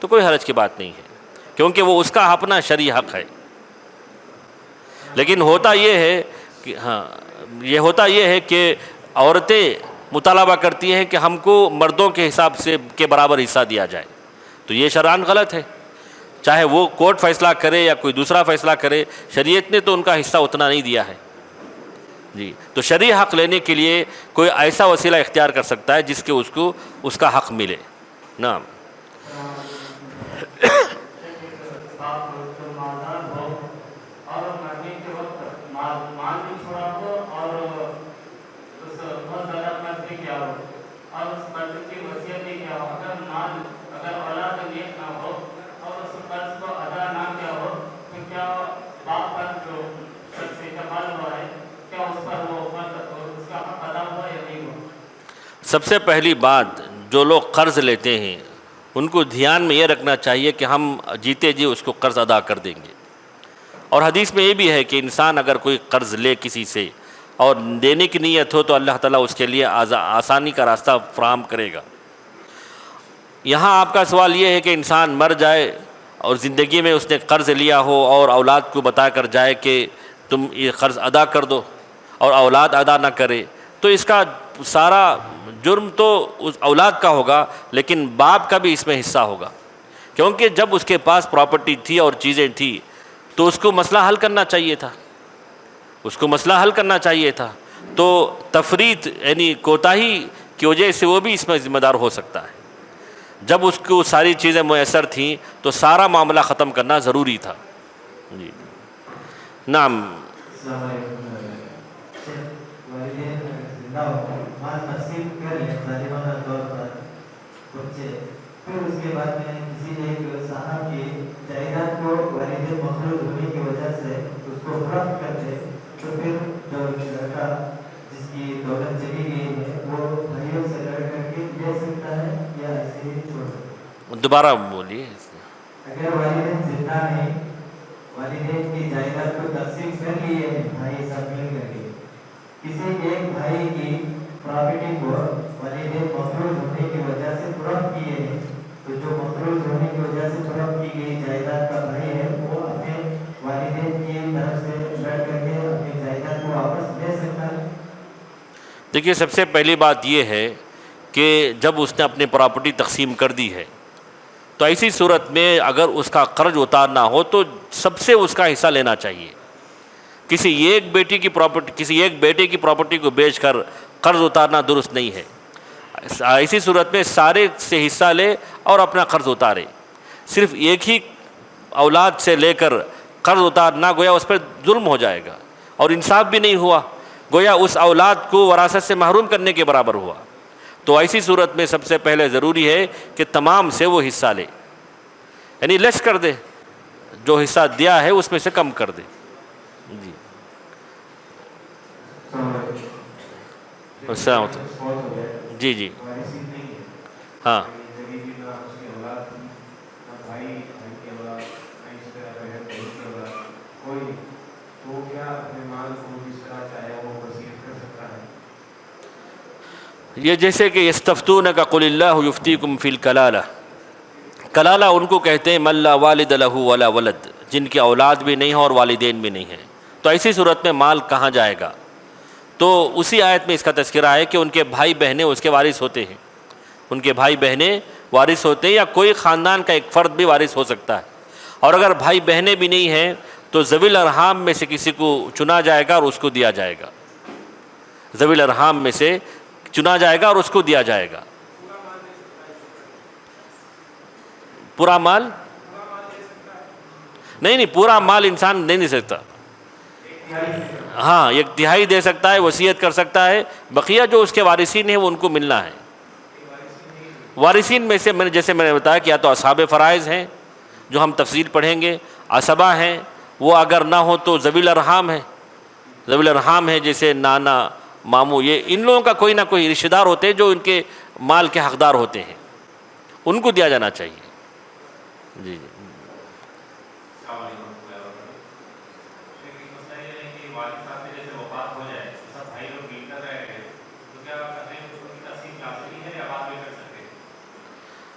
تو کوئی حرج کی بات نہیں ہے، کیونکہ وہ اس کا اپنا شرعی حق ہے۔ لیکن ہوتا یہ ہے کہ ہوتا یہ ہے کہ عورتیں مطالبہ کرتی ہیں کہ ہم کو مردوں کے حساب سے کے برابر حصہ دیا جائے، تو یہ شرعاً غلط ہے، چاہے وہ کورٹ فیصلہ کرے یا کوئی دوسرا فیصلہ کرے، شریعت نے تو ان کا حصہ اتنا نہیں دیا ہے۔ جی، تو شرعی حق لینے کے لیے کوئی ایسا وسیلہ اختیار کر سکتا ہے جس کے اس کو اس کا حق ملے۔ نعم۔ اور مرنے کے وقت مال بھی چھوڑا ہو اور اس بہت زیادہ قرض بھی کیا ہو اور اس قرض کی وصیت بھی کیا ہو، اگر اولاد نیک نہ ہو اور اس قرض کو ادا نہ کیا ہو تو کیا باپ پر جو شخص انتقال ہوا ہے کیا اس پر وہ قرض اس کا حق ادا ہوا یا نہیں ہوا؟ سب سے پہلی بات، جو لوگ قرض لیتے ہیں ان کو دھیان میں یہ رکھنا چاہیے کہ ہم جیتے جی اس کو قرض ادا کر دیں گے، اور حدیث میں یہ بھی ہے کہ انسان اگر کوئی قرض لے کسی سے اور دینے کی نیت ہو تو اللہ تعالیٰ اس کے لیے آسانی کا راستہ فراہم کرے گا۔ یہاں آپ کا سوال یہ ہے کہ انسان مر جائے اور زندگی میں اس نے قرض لیا ہو اور اولاد کو بتا کر جائے کہ تم یہ قرض ادا کر دو اور اولاد ادا نہ کرے، تو اس کا سارا جرم تو اس اولاد کا ہوگا، لیکن باپ کا بھی اس میں حصہ ہوگا، کیونکہ جب اس کے پاس پراپرٹی تھی اور چیزیں تھیں تو اس کو مسئلہ حل کرنا چاہیے تھا، تو تفریط یعنی کوتاہی کی وجہ سے وہ بھی اس میں ذمہ دار ہو سکتا ہے۔ جب اس کو ساری چیزیں میسر تھیں تو سارا معاملہ ختم کرنا ضروری تھا۔ جی نعم۔ السلام علیکم۔ والدین زندہ ہو مال تقسیم کر لیں ظالمانہ طور پر بچے، پھر اس کے بعد میں کسی ایک صاحب کی جائیداد کو والد مخلوط ہونے کی وجہ سے اس کو فروخت کر دے، تو پھر جو لڑکا جس کی دولت چلی گئی ہے وہ بھائیوں سے لڑ کر کے لے سکتا ہے یا ایسے ہی چھوڑ سکتا ہے؟ دوبارہ بولیے۔ اگر والدین زندہ ہیں، والدین کی جائیداد کو تقسیم کر لیے ہیں بھائی سب مل کر کے، کسی ایک بھائی کی پراپرٹی کو والدین مفروض ہونے کی وجہ سے فروخت کیے ہیں، تو جو مفروض ہونے کی وجہ سے فروخت کی گئی جائیداد کا بھائی ہے وہ اپنے والدین کی طرف سے لڑ کر کے اپنی جائیداد کو واپس لے سکتا ہے؟ دیکھیے، سب سے پہلی بات یہ ہے کہ جب اس نے اپنی پراپرٹی تقسیم کر دی ہے تو ایسی صورت میں اگر اس کا قرض اتارنا ہو تو سب سے اس کا حصہ لینا چاہیے۔ کسی ایک بیٹے کی پراپرٹی کو بیچ کر قرض اتارنا درست نہیں ہے۔ ایسی صورت میں سارے سے حصہ لے اور اپنا قرض اتارے۔ صرف ایک ہی اولاد سے لے کر قرض اتارنا گویا اس پر ظلم ہو جائے گا اور انصاف بھی نہیں ہوا، گویا اس اولاد کو وراثت سے محروم کرنے کے برابر ہوا۔ تو ایسی صورت میں سب سے پہلے ضروری ہے کہ تمام سے وہ حصہ لے، یعنی لیس کر دے، جو حصہ دیا ہے اس میں سے کم کر دے۔ جی السلام علیکم۔ جی جی ہاں یہ جیسے کہ یستفتونک قل اللہ یفتیکم فی الکلالہ، کلالہ ان کو کہتے ہیں من لا والد لہ ولا ولد، جن کی اولاد بھی نہیں ہے اور والدین بھی نہیں ہیں، تو ایسی صورت میں مال کہاں جائے گا؟ تو اسی آیت میں اس کا تذکرہ ہے کہ ان کے بھائی بہنیں اس کے وارث ہوتے ہیں، ان کے بھائی بہنیں وارث ہوتے ہیں، یا کوئی خاندان کا ایک فرد بھی وارث ہو سکتا ہے، اور اگر بھائی بہنیں بھی نہیں ہیں تو ذوی الارحام میں سے کسی کو چنا جائے گا اور اس کو دیا جائے گا، ذوی الارحام میں سے چنا جائے گا اور اس کو دیا جائے گا۔ پورا مال نہیں، پورا مال انسان نہیں دے سکتا، ہاں ایک تہائی دے سکتا ہے، وصیت کر سکتا ہے، بقیہ جو اس کے وارثین ہیں وہ ان کو ملنا ہے۔ وارثین میں سے جیسے میں نے بتایا کہ یا تو اصحاب فرائض ہیں جو ہم تفصیل پڑھیں گے، عصبہ ہیں، وہ اگر نہ ہو تو ذوی الارحام ہیں، ذوی الارحام ہیں جیسے نانا ماموں، یہ ان لوگوں کا کوئی نہ کوئی رشتہ دار ہوتے ہیں جو ان کے مال کے حقدار ہوتے ہیں، ان کو دیا جانا چاہیے۔ جی جی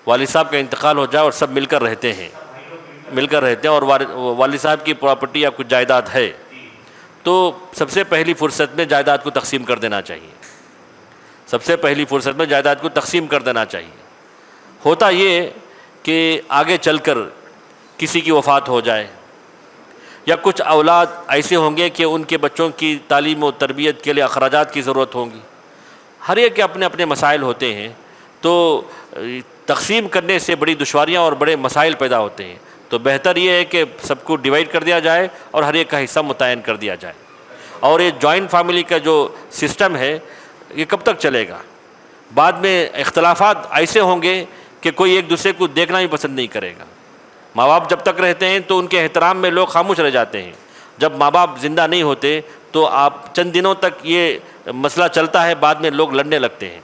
والد صاحب کا انتقال ہو جائے اور سب مل کر رہتے ہیں اور والد صاحب کی پراپرٹی یا کچھ جائیداد ہے تو سب سے پہلی فرصت میں جائیداد کو تقسیم کر دینا چاہیے. سب سے پہلی فرصت میں جائیداد کو تقسیم کر دینا چاہیے. ہوتا یہ کہ آگے چل کر کسی کی وفات ہو جائے یا کچھ اولاد ایسے ہوں گے کہ ان کے بچوں کی تعلیم و تربیت کے لیے اخراجات کی ضرورت ہوگی. ہر ایک کے اپنے اپنے مسائل ہوتے ہیں تو تقسیم کرنے سے بڑی دشواریاں اور بڑے مسائل پیدا ہوتے ہیں. تو بہتر یہ ہے کہ سب کو ڈیوائڈ کر دیا جائے اور ہر ایک کا حصہ متعین کر دیا جائے. اور یہ جوائنٹ فیملی کا جو سسٹم ہے یہ کب تک چلے گا؟ بعد میں اختلافات ایسے ہوں گے کہ کوئی ایک دوسرے کو دیکھنا بھی پسند نہیں کرے گا. ماں باپ جب تک رہتے ہیں تو ان کے احترام میں لوگ خاموش رہ جاتے ہیں. جب ماں باپ زندہ نہیں ہوتے تو آپ چند دنوں تک یہ مسئلہ چلتا ہے, بعد میں لوگ لڑنے لگتے ہیں.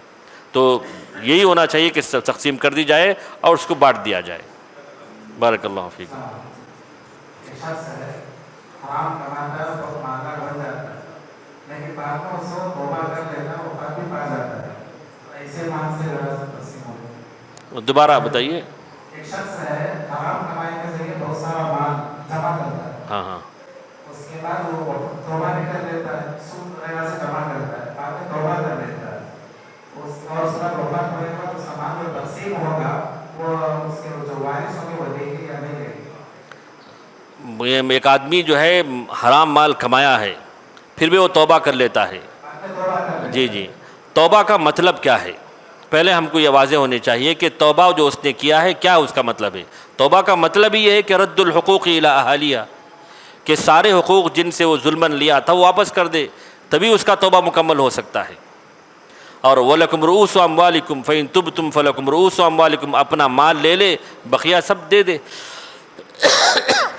تو یہی ہونا چاہیے کہ تقسیم کر دی جائے اور اس کو بانٹ دیا جائے. بارک اللہ فیک. ایک شخص ہے حرام کماتا ہے اور مالدار بن جاتا ہے لیکن بعد میں اس کو توبہ کر لیتا ہے, وفات بھی پا جاتا ہے, ایسے مال سے تقسیم ہوتا ہے. دوبارہ بتائیے. ایک شخص ہے حرام کمائی کے ذریعے بہت سارا مال جمع کرتا ہے, ہاں اس کے بعد وہ توبہ بھی کر لیتا ہے, سود وغیرہ سے جمع کرتا ہے, بعد میں توبہ کر لیتا ہے, اور اس کا وفات ہونے کے بعد اس کا مال جو تقسیم ہوگا وہ اس کے جو وارث ہوں گے وہ دیں گے یا نہیں دیں گے. ایک آدمی جو ہے حرام مال کمایا ہے پھر بھی وہ توبہ کر لیتا ہے. بعد میں توبہ کر لیتا ہے. جی توبہ کا مطلب کیا ہے؟ پہلے ہم کو یہ واضح ہونی چاہیے کہ توبہ جو اس نے کیا ہے کیا اس کا مطلب ہے. توبہ کا مطلب یہ ہے کہ رد الحقوق الی اہالیہ, کہ سارے حقوق جن سے وہ ظلماً لیا تھا وہ واپس کر دے, تبھی اس کا توبہ مکمل ہو سکتا ہے. اور وَلَكُمْ رُؤُوسُ أَمْوَالِكُمْ فَإِن تُبْتُمْ فَلَكُمْ رُؤُوسُ أَمْوَالِكُمْ, اپنا مال لے لے بقیہ سب دے دے.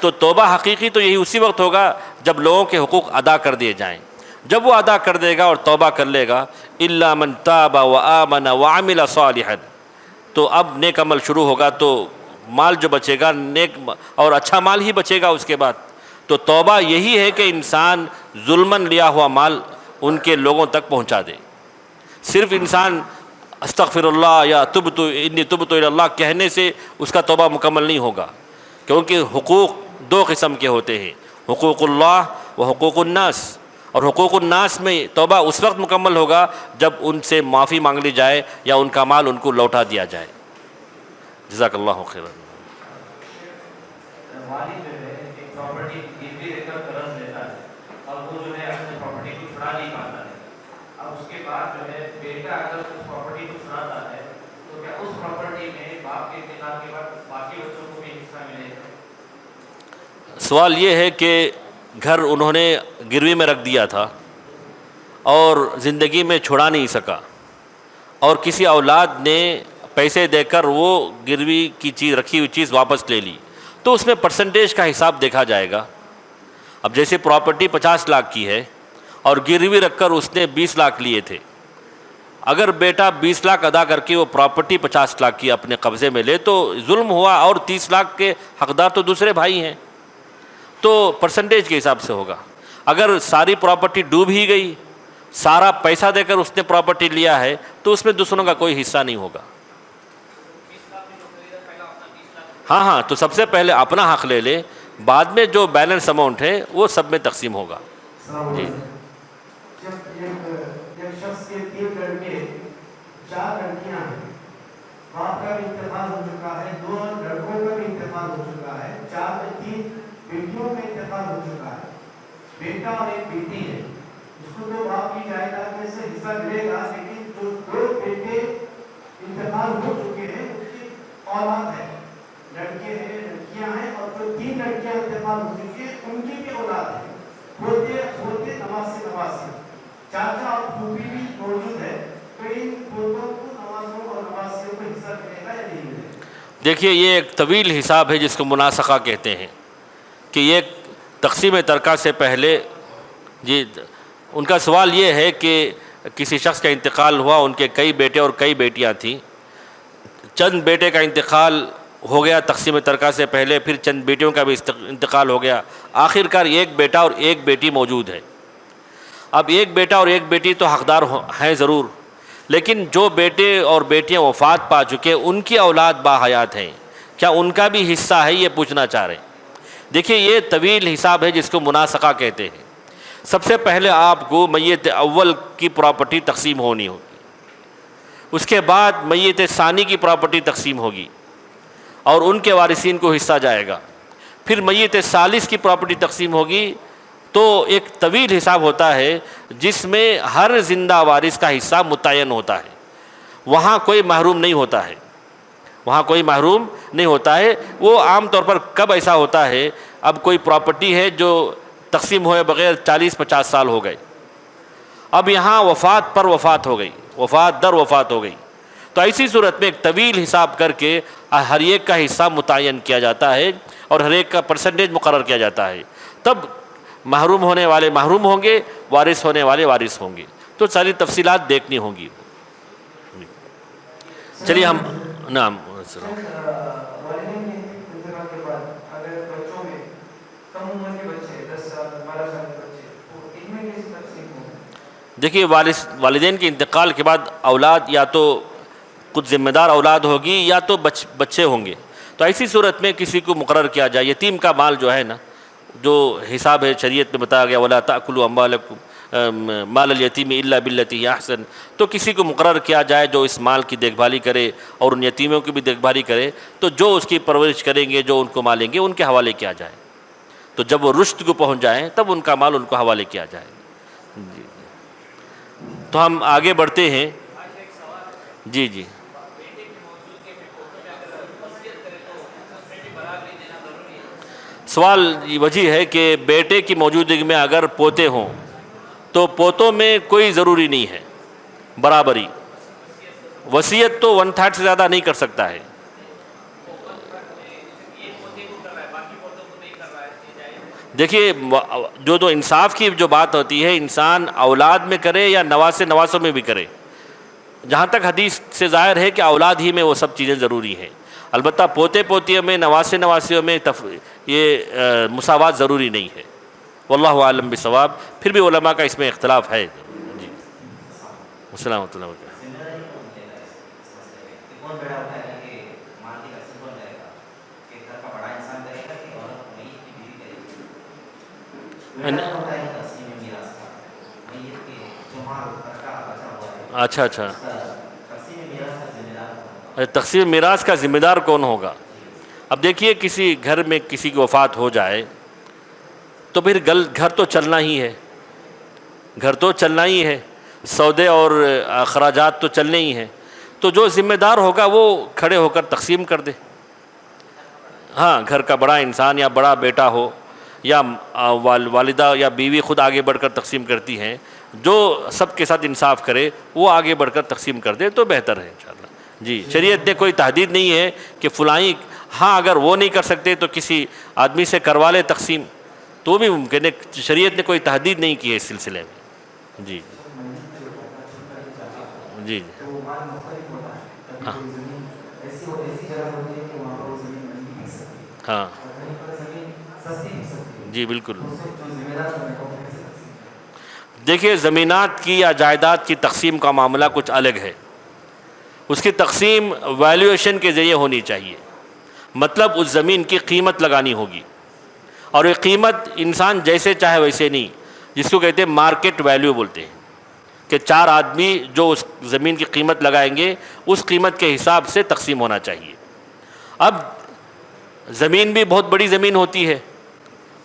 تو توبہ حقیقی تو یہی اسی وقت ہوگا جب لوگوں کے حقوق ادا کر دیے جائیں. جب وہ ادا کر دے گا اور توبہ کر لے گا, إِلَّا مَن تَابَ وَآمَنَ وَعَمِلَ صَالِحًا, تو اب نیک عمل شروع ہوگا. تو مال جو بچے گا نیک اور اچھا مال ہی بچے گا اس کے بعد. تو توبہ یہی ہے کہ انسان ظلماً لیا ہوا مال ان کے لوگوں تک پہنچا دے. صرف انسان استغفر اللہ یا تبت انی تبت الی اللہ کہنے سے اس کا توبہ مکمل نہیں ہوگا, کیونکہ حقوق دو قسم کے ہوتے ہیں, حقوق اللہ و حقوق الناس. اور حقوق الناس میں توبہ اس وقت مکمل ہوگا جب ان سے معافی مانگ لی جائے یا ان کا مال ان کو لوٹا دیا جائے. جزاک اللہ خیرا. والد جو ہے ایک پراپرٹی گروی رکھ کر قرض لیتا ہے اور وہ جو ہے اپنی پراپرٹی کو چھڑا نہیں پاتا ہے. اب اس کے بعد جو ہے بیٹا اگر اس پراپرٹی کو چھڑاتا ہے تو کیا اس پراپرٹی میں باپ کے انتقال کے بعد باقی بچوں کو بھی حصہ ملے گا؟ سوال یہ ہے کہ گھر انہوں نے گروی میں رکھ دیا تھا اور زندگی میں چھڑا نہیں سکا, اور کسی اولاد نے پیسے دے کر وہ گروی کی چیز رکھی ہوئی چیز واپس لے لی, تو اس میں پرسنٹیج کا حساب دیکھا جائے گا. اب جیسے پراپرٹی 50 لاکھ کی ہے اور گروی رکھ کر اس نے 20 لاکھ لیے تھے, اگر بیٹا 20 لاکھ ادا کر کے وہ پراپرٹی 50 لاکھ کی اپنے قبضے میں لے تو ظلم ہوا, اور 30 لاکھ کے حقدار تو دوسرے بھائی ہیں, تو پرسنٹیج کے حساب سے ہوگا. اگر ساری پراپرٹی ڈوب ہی گئی, سارا پیسہ دے کر اس نے پراپرٹی لیا ہے, تو اس میں دوسروں کا کوئی حصہ نہیں ہوگا. ہاں تو سب سے پہلے اپنا حق لے لے, بعد میں جو بیلنس اماؤنٹ ہے وہ سب میں تقسیم ہوگا. جی. جب ایک شخص کے 3 لڑکے 4 لڑکیاں ہیں, باپ کا بھی انتقال ہو چکا ہے, 2 لڑکوں کا بھی انتقال ہو چکا ہے, 4 میں 3 بیٹیوں کا انتقال ہو چکا ہے, بیٹا اور ایک بیٹی ہے, اس کو تو باپ کی جائیداد میں سے حصہ ملے گا, لیکن جو 2 بیٹے انتقال ہو چکے ہیں ان کی اولاد ہے, لڑکے ہیں لڑکیاں ہیں, اور جو 3 لڑکیاں انتقال ہو چکی ہیں ان کی بھی اولاد ہے, ہوتے نواسی چاچا اور پھوپھی بھی موجود ہے, تو ان پوتوں کو نوازوں اور نواسیوں کو حصہ ملے گا یا نہیں ملے گا؟ دیکھیے یہ ایک طویل حساب ہے جس کو مناسخہ کہتے ہیں, کہ یہ تقسیم ترکہ سے پہلے. جی ان کا سوال یہ ہے کہ کسی شخص کا انتقال ہوا, ان کے کئی بیٹے اور کئی بیٹیاں تھیں, چند بیٹے کا انتقال ہو گیا تقسیم ترکہ سے پہلے, پھر چند بیٹیوں کا بھی انتقال ہو گیا, آخر کار ایک بیٹا اور ایک بیٹی موجود ہے. اب ایک بیٹا اور ایک بیٹی تو حقدار ہیں ضرور, لیکن جو بیٹے اور بیٹیاں وفات پا چکے ان کی اولاد باحیات ہیں، کیا ان کا بھی حصہ ہے، یہ پوچھنا چاہ رہے ہیں۔ دیکھیے یہ طویل حساب ہے جس کو مناسقہ کہتے ہیں۔ سب سے پہلے آپ کو میت اول کی پراپرٹی تقسیم ہونی ہوگی، اس کے بعد میت ثانی کی پراپرٹی تقسیم ہوگی اور ان کے وارثین کو حصہ جائے گا، پھر میت ثالث کی پراپرٹی تقسیم ہوگی۔ تو ایک طویل حساب ہوتا ہے جس میں ہر زندہ وارث کا حصہ متعین ہوتا ہے، وہاں کوئی محروم نہیں ہوتا ہے، وہاں کوئی محروم نہیں ہوتا ہے۔ وہ عام طور پر کب ایسا ہوتا ہے، اب کوئی پراپرٹی ہے جو تقسیم ہوئے بغیر 40-50 سال ہو گئے، اب یہاں وفات پر وفات ہو گئی، وفات در وفات ہو گئی، تو ایسی صورت میں ایک طویل حساب کر کے ہر ایک کا حصہ متعین کیا جاتا ہے اور ہر ایک کا پرسنٹیج مقرر کیا جاتا ہے، تب محروم ہونے والے محروم ہوں گے، وارث ہونے والے وارث ہوں گے۔ تو ساری تفصیلات دیکھنی ہوں گی۔ چلیے ہم نام والدین کے انتقال کے بعد اگر بچوں میں کم عمر کے بچے 10 سال 12 سال کے بچے تو ان میں کیسی تقسیم ہوگی؟ دیکھیے والدین کے انتقال کے بعد اولاد یا تو کچھ ذمہ دار اولاد ہوگی یا تو بچے ہوں گے، تو ایسی صورت میں کسی کو مقرر کیا جائے۔ یتیم کا مال جو ہے نا، جو حساب ہے شریعت میں بتایا گیا وَلَا تَأْكُلُوا أَمْوَالَكُمْ مَالَ الْيَتِيمِ إِلَّا بِالَّتِي هِيَ أَحْسَنُ، تو کسی کو مقرر کیا جائے جو اس مال کی دیکھ بھالی کرے اور ان یتیموں کی بھی دیکھ بھالی کرے، تو جو اس کی پرورش کریں گے، جو ان کو مالیں گے، ان کے حوالے کیا جائے، تو جب وہ رشد کو پہنچ جائیں تب ان کا مال ان کو حوالے کیا جائے۔ جی تو ہم آگے بڑھتے ہیں۔ جی جی سوال وجہ ہے کہ بیٹے کی موجودگی میں اگر پوتے ہوں تو پوتوں میں کوئی ضروری نہیں ہے برابری، وصیت تو 1/3 سے زیادہ نہیں کر سکتا ہے۔ دیکھیے جو انصاف کی جو بات ہوتی ہے، انسان اولاد میں کرے یا نواسوں میں بھی کرے، جہاں تک حدیث سے ظاہر ہے کہ اولاد ہی میں وہ سب چیزیں ضروری ہیں، البتہ پوتے پوتیوں میں نواسیوں میں یہ مساوات ضروری نہیں ہے۔ واللہ عالم بالصواب، پھر بھی علماء کا اس میں اختلاف ہے۔ جی السلام علیکم ورحمۃ اللہ۔ اچھا تقسیم میراث کا ذمہ دار کون ہوگا؟ اب دیکھیے کسی گھر میں کسی کی وفات ہو جائے تو پھر گھر تو چلنا ہی ہے، گھر تو چلنا ہی ہے، سودے اور اخراجات تو چلنے ہی ہیں، تو جو ذمہ دار ہوگا وہ کھڑے ہو کر تقسیم کر دے۔ ہاں گھر کا بڑا انسان یا بڑا بیٹا ہو یا والدہ یا بیوی خود آگے بڑھ کر تقسیم کرتی ہیں، جو سب کے ساتھ انصاف کرے وہ آگے بڑھ کر تقسیم کر دے تو بہتر ہے انشاءاللہ۔ جی شریعت نے کوئی تحدید نہیں ہے کہ فلانی، ہاں اگر وہ نہیں کر سکتے تو کسی آدمی سے کروا لے تقسیم تو بھی ممکن ہے، شریعت نے کوئی تحدید نہیں کی ہے اس سلسلے میں۔ جی جی ہاں جی بالکل۔ دیکھیے زمینات کی یا جائیداد کی تقسیم کا معاملہ کچھ الگ ہے، اس کی تقسیم ویلیویشن کے ذریعے ہونی چاہیے، مطلب اس زمین کی قیمت لگانی ہوگی، اور یہ قیمت انسان جیسے چاہے ویسے نہیں، جس کو کہتے ہیں مارکیٹ ویلیو بولتے ہیں، کہ 4 آدمی جو اس زمین کی قیمت لگائیں گے اس قیمت کے حساب سے تقسیم ہونا چاہیے۔ اب زمین بھی بہت بڑی زمین ہوتی ہے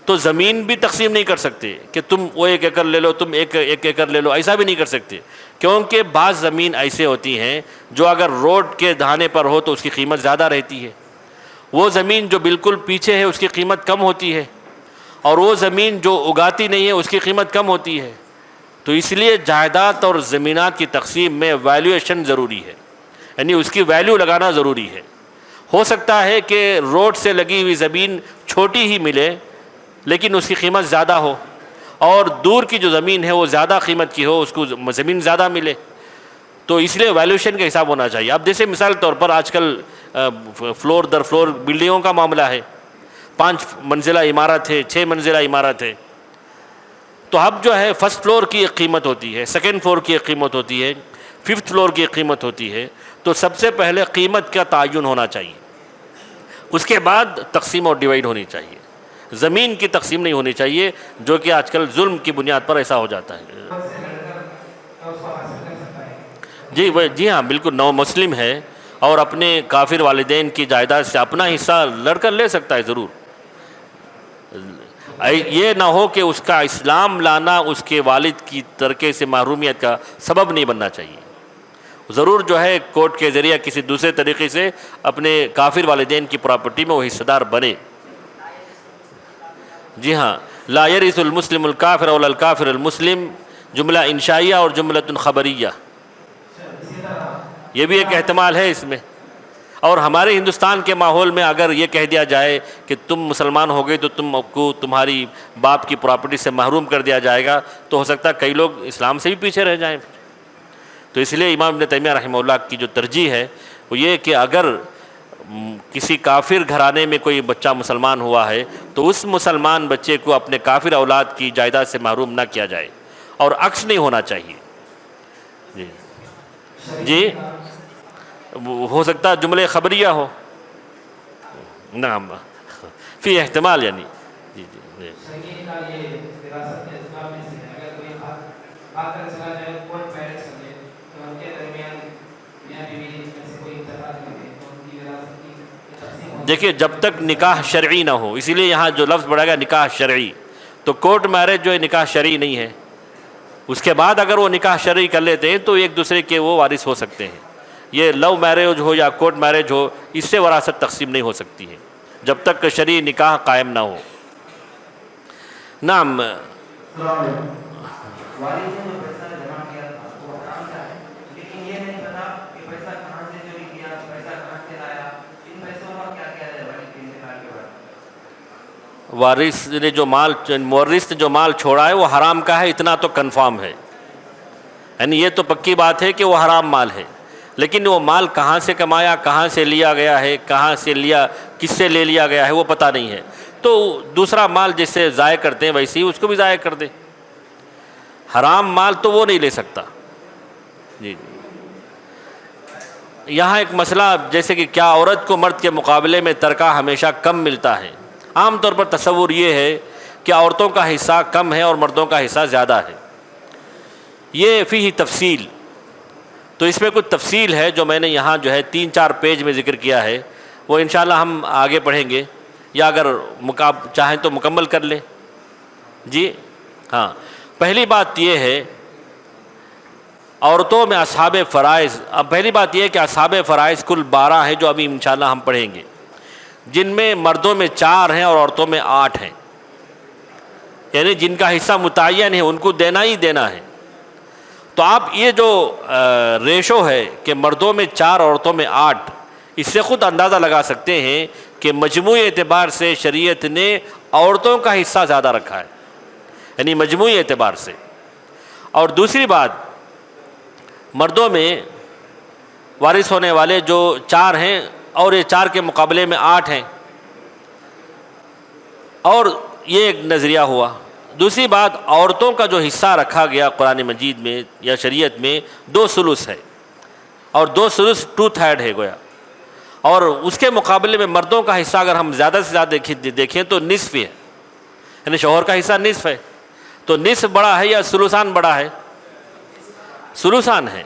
تو زمین بھی تقسیم نہیں کر سکتے کہ تم وہ 1 ایکڑ لے لو، تم ایک ایکڑ لے لو، ایسا بھی نہیں کر سکتے، کیونکہ بعض زمین ایسے ہوتی ہیں جو اگر روڈ کے دہانے پر ہو تو اس کی قیمت زیادہ رہتی ہے، وہ زمین جو بالکل پیچھے ہے اس کی قیمت کم ہوتی ہے، اور وہ زمین جو اگاتی نہیں ہے اس کی قیمت کم ہوتی ہے۔ تو اس لیے جائیداد اور زمینات کی تقسیم میں ویلیویشن ضروری ہے، یعنی اس کی ویلیو لگانا ضروری ہے۔ ہو سکتا ہے کہ روڈ سے لگی ہوئی زمین چھوٹی ہی ملے لیکن اس کی قیمت زیادہ ہو، اور دور کی جو زمین ہے وہ زیادہ قیمت کی ہو، اس کو زمین زیادہ ملے، تو اس لیے ویلیویشن کا حساب ہونا چاہیے۔ اب جیسے مثال طور پر آج کل فلور در فلور بلڈنگوں کا معاملہ ہے، 5 منزلہ عمارت ہے، 6 منزلہ عمارت ہے، تو اب جو ہے فرسٹ فلور کی ایک قیمت ہوتی ہے، سیکنڈ فلور کی ایک قیمت ہوتی ہے، 5th فلور کی قیمت ہوتی ہے تو سب سے پہلے قیمت کا تعین ہونا چاہیے، اس کے بعد تقسیم اور ڈیوائڈ ہونی چاہیے، زمین کی تقسیم نہیں ہونی چاہیے، جو کہ آج کل ظلم کی بنیاد پر ایسا ہو جاتا ہے۔ جی ہاں بالکل، نو مسلم ہے اور اپنے کافر والدین کی جائیداد سے اپنا حصہ لڑ کر لے سکتا ہے ضرور، یہ نہ ہو کہ اس کا اسلام لانا اس کے والد کی ترکے سے محرومیت کا سبب نہیں بننا چاہیے، ضرور جو ہے کورٹ کے ذریعہ کسی دوسرے طریقے سے اپنے کافر والدین کی پراپرٹی میں وہ حصہ دار بنے۔ جی ہاں، لا یرث المسلم الکافر ولا الکافر المسلم، جملہ انشائیہ اور جملۃ خبریہ، یہ بھی ایک احتمال ہے اس میں۔ اور ہمارے ہندوستان کے ماحول میں اگر یہ کہہ دیا جائے کہ تم مسلمان ہو گئے تو تم کو تمہاری باپ کی پراپرٹی سے محروم کر دیا جائے گا، تو ہو سکتا ہے کئی لوگ اسلام سے بھی پیچھے رہ جائیں۔ تو اس لیے امام ابن تیمیہ رحمہ اللہ کی جو ترجیح ہے وہ یہ کہ اگر کسی کافر گھرانے میں کوئی بچہ مسلمان ہوا ہے تو اس مسلمان بچے کو اپنے کافر اولاد کی جائیداد سے محروم نہ کیا جائے، اور عکس نہیں ہونا چاہیے۔ جی ہو سکتا ہے جملے خبریہ ہو، نعم فی احتمال، یعنی جی جی دیکھیے جب تک نکاح شرعی نہ ہو، اسی لیے یہاں جو لفظ پڑا گیا نکاح شرعی، تو کورٹ میرج جو ہے نکاح شرعی نہیں ہے، اس کے بعد اگر وہ نکاح شرعی کر لیتے ہیں تو ایک دوسرے کے وہ وارث ہو سکتے ہیں۔ یہ لو میرج ہو یا کورٹ میرج ہو، اس سے وراثت تقسیم نہیں ہو سکتی ہے جب تک شرعی نکاح قائم نہ ہو۔ نعم، والد نے جو پیسہ جمع کیا تھا وہ حرام کا ہے، لیکن یہ نہیں پتا کہ پیسہ کہاں سے چوری کیا، پیسہ کہاں سے لایا، ان پیسوں کا کیا کیا جائے والد کے انتقال کے بعد؟ وارث نے جو مال، مورث نے جو مال چھوڑا ہے وہ حرام کا ہے، اتنا تو کنفرم ہے، یعنی یہ تو پکی بات ہے کہ وہ حرام مال ہے، لیکن وہ مال کہاں سے کمایا، کہاں سے لیا گیا ہے، کہاں سے لیا، کس سے لے لیا گیا ہے وہ پتہ نہیں ہے، تو دوسرا مال جسے ضائع کرتے ہیں ویسے ہی اس کو بھی ضائع کر دے، حرام مال تو وہ نہیں لے سکتا۔ جی یہاں ایک مسئلہ جیسے کہ کیا عورت کو مرد کے مقابلے میں ترکہ ہمیشہ کم ملتا ہے؟ عام طور پر تصور یہ ہے کہ عورتوں کا حصہ کم ہے اور مردوں کا حصہ زیادہ ہے، یہ فیہ تفصیل، تو اس میں کچھ تفصیل ہے جو میں نے یہاں جو ہے 3-4 پیج میں ذکر کیا ہے، وہ انشاءاللہ ہم آگے پڑھیں گے، یا اگر چاہیں تو مکمل کر لیں۔ جی ہاں، پہلی بات یہ ہے عورتوں میں اصحاب فرائض، اب پہلی بات یہ ہے کہ اصحاب فرائض کل 12 ہیں جو ابھی انشاءاللہ ہم پڑھیں گے، جن میں مردوں میں 4 ہیں اور عورتوں میں 8 ہیں، یعنی جن کا حصہ متعین ہے ان کو دینا ہی دینا ہے۔ تو آپ یہ جو ریشو ہے کہ مردوں میں 4 عورتوں میں 8، اس سے خود اندازہ لگا سکتے ہیں کہ مجموعی اعتبار سے شریعت نے عورتوں کا حصہ زیادہ رکھا ہے، یعنی مجموعی اعتبار سے۔ اور دوسری بات، مردوں میں وارث ہونے والے جو 4 ہیں اور یہ 4 کے مقابلے میں 8 ہیں، اور یہ ایک نظریہ ہوا۔ دوسری بات، عورتوں کا جو حصہ رکھا گیا قرآن مجید میں یا شریعت میں 2 ثلث ہے، اور 2 ثلث 2/3 ہے گویا، اور اس کے مقابلے میں مردوں کا حصہ اگر ہم زیادہ سے زیادہ دیکھیں تو نصف ہے، یعنی شوہر کا حصہ نصف ہے، تو نصف بڑا ہے یا ثلثان بڑا ہے؟ ثلثان ہے،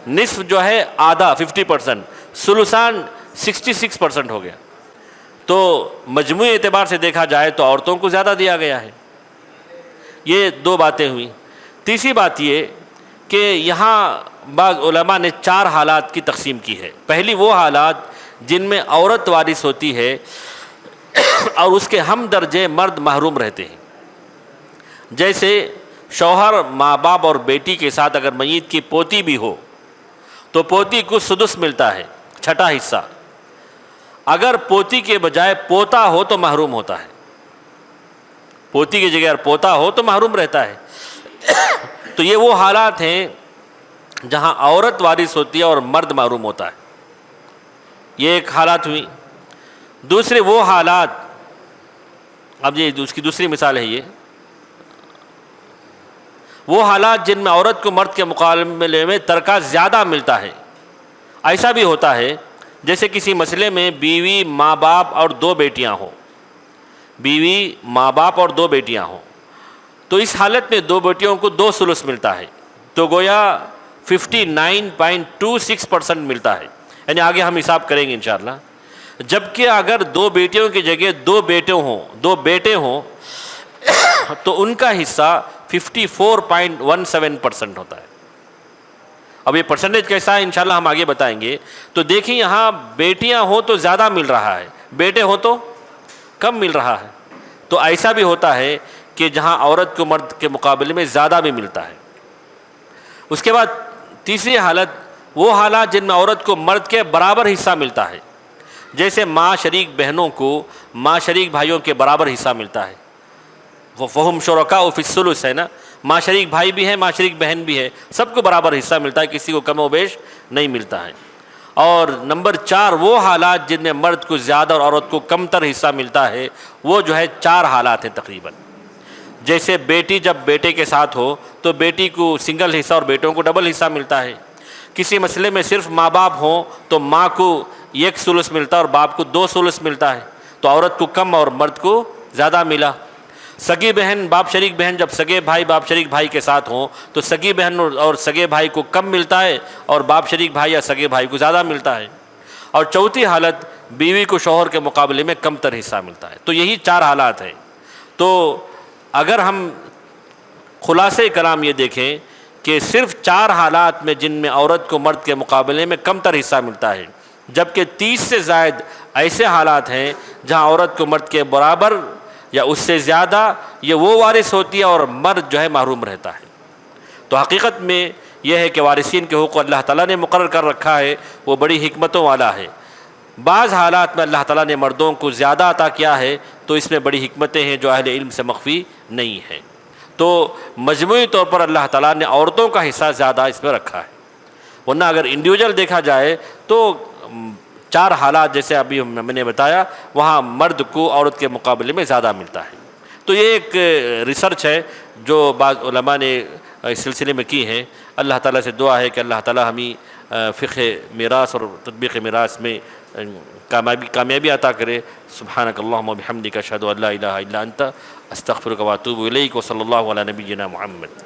نصف جو ہے آدھا 50%، ثلثان 66% ہو گیا، تو مجموعی اعتبار سے دیکھا جائے تو عورتوں کو زیادہ دیا گیا ہے۔ یہ 2 باتیں ہوئیں۔ تیسری بات یہ کہ یہاں بعض علماء نے 4 حالات کی تقسیم کی ہے۔ پہلی وہ حالات جن میں عورت وارث ہوتی ہے اور اس کے ہم درجے مرد محروم رہتے ہیں، جیسے شوہر، ماں باپ اور بیٹی کے ساتھ اگر میت کی پوتی بھی ہو تو پوتی کو سدس ملتا ہے، 6واں حصہ، اگر پوتی کے بجائے پوتا ہو تو محروم ہوتا ہے، پوتی کی جگہ پوتا ہو تو محروم رہتا ہے۔ تو یہ وہ حالات ہیں جہاں عورت وارث ہوتی ہے اور مرد محروم ہوتا ہے، یہ ایک حالات ہوئی۔ دوسرے وہ حالات، اب یہ اس کی دوسری مثال ہے، یہ وہ حالات جن میں عورت کو مرد کے مقابلے میں ترکہ زیادہ ملتا ہے۔ ایسا بھی ہوتا ہے جیسے کسی مسئلے میں بیوی، ماں باپ اور 2 بیٹیاں ہوں، بیوی، ماں باپ اور 2 بیٹیاں ہوں، تو اس حالت میں 2 بیٹیوں کو 2 ثلث ملتا ہے، تو گویا 59.26% ملتا ہے، یعنی آگے ہم حساب کریں گے انشاءاللہ۔ جبکہ اگر 2 بیٹیوں کی جگہ 2 بیٹے ہوں تو ان کا حصہ 54.17% ہوتا ہے۔ اب یہ پرسنٹیج کیسا ہے انشاءاللہ ہم آگے بتائیں گے۔ تو دیکھیں یہاں بیٹیاں ہوں تو زیادہ مل رہا ہے، بیٹے ہوں تو کم مل رہا ہے۔ تو ایسا بھی ہوتا ہے کہ جہاں عورت کو مرد کے مقابلے میں زیادہ بھی ملتا ہے۔ اس کے بعد تیسری حالت، وہ حالات جن میں عورت کو مرد کے برابر حصہ ملتا ہے، جیسے ماں شریک بہنوں کو ماں شریک بھائیوں کے برابر حصہ ملتا ہے۔ وَفَهُمْ شُرَكَاءُ فِي الثُّلُث ہے نا، ماں شریک بھائی بھی ہے، ماں شریک بہن بھی ہے، سب کو برابر حصہ ملتا ہے، کسی کو کم و بیش نہیں ملتا ہے۔ اور نمبر 4 وہ حالات جن میں مرد کو زیادہ اور عورت کو کم تر حصہ ملتا ہے، وہ جو ہے 4 حالات ہیں تقریباً۔ جیسے بیٹی جب بیٹے کے ساتھ ہو تو بیٹی کو سنگل حصہ اور بیٹوں کو ڈبل حصہ ملتا ہے۔ کسی مسئلے میں صرف ماں باپ ہوں تو ماں کو 1 ثلث ملتا ہے اور باپ کو 2 ثلث ملتا ہے، تو عورت کو کم اور مرد کو زیادہ ملا۔ سگی بہن باپ شریک بہن جب سگے بھائی باپ شریک بھائی کے ساتھ ہوں تو سگی بہن اور سگے بھائی کو کم ملتا ہے اور باپ شریک بھائی یا سگے بھائی کو زیادہ ملتا ہے۔ اور چوتھی حالت، بیوی کو شوہر کے مقابلے میں کم تر حصہ ملتا ہے۔ تو یہی 4 حالات ہیں۔ تو اگر ہم خلاصے کلام یہ دیکھیں کہ صرف 4 حالات میں جن میں عورت کو مرد کے مقابلے میں کم تر حصہ ملتا ہے، جبکہ 30 سے زائد ایسے حالات ہیں جہاں عورت کو مرد کے برابر یا اس سے زیادہ یہ وہ وارث ہوتی ہے اور مرد جو ہے محروم رہتا ہے۔ تو حقیقت میں یہ ہے کہ وارثین کے حقوق اللہ تعالیٰ نے مقرر کر رکھا ہے، وہ بڑی حکمتوں والا ہے۔ بعض حالات میں اللہ تعالیٰ نے مردوں کو زیادہ عطا کیا ہے، تو اس میں بڑی حکمتیں ہیں جو اہل علم سے مخفی نہیں ہیں۔ تو مجموعی طور پر اللہ تعالیٰ نے عورتوں کا حصہ زیادہ اس میں رکھا ہے، ورنہ اگر انڈیویجول دیکھا جائے تو 4 حالات جیسے ابھی میں نے بتایا وہاں مرد کو عورت کے مقابلے میں زیادہ ملتا ہے۔ تو یہ ایک ریسرچ ہے جو بعض علماء نے اس سلسلے میں کی ہے۔ اللہ تعالیٰ سے دعا ہے کہ اللہ تعالیٰ ہمیں فقہ میراث اور تطبیق میراث میں کامیابی عطا کرے۔ سبحانک اللہم و بحمدک اشہد ان لا الہ الا انت استغفرک و اتوب الیک، و صلی اللہ علی نبینا محمد۔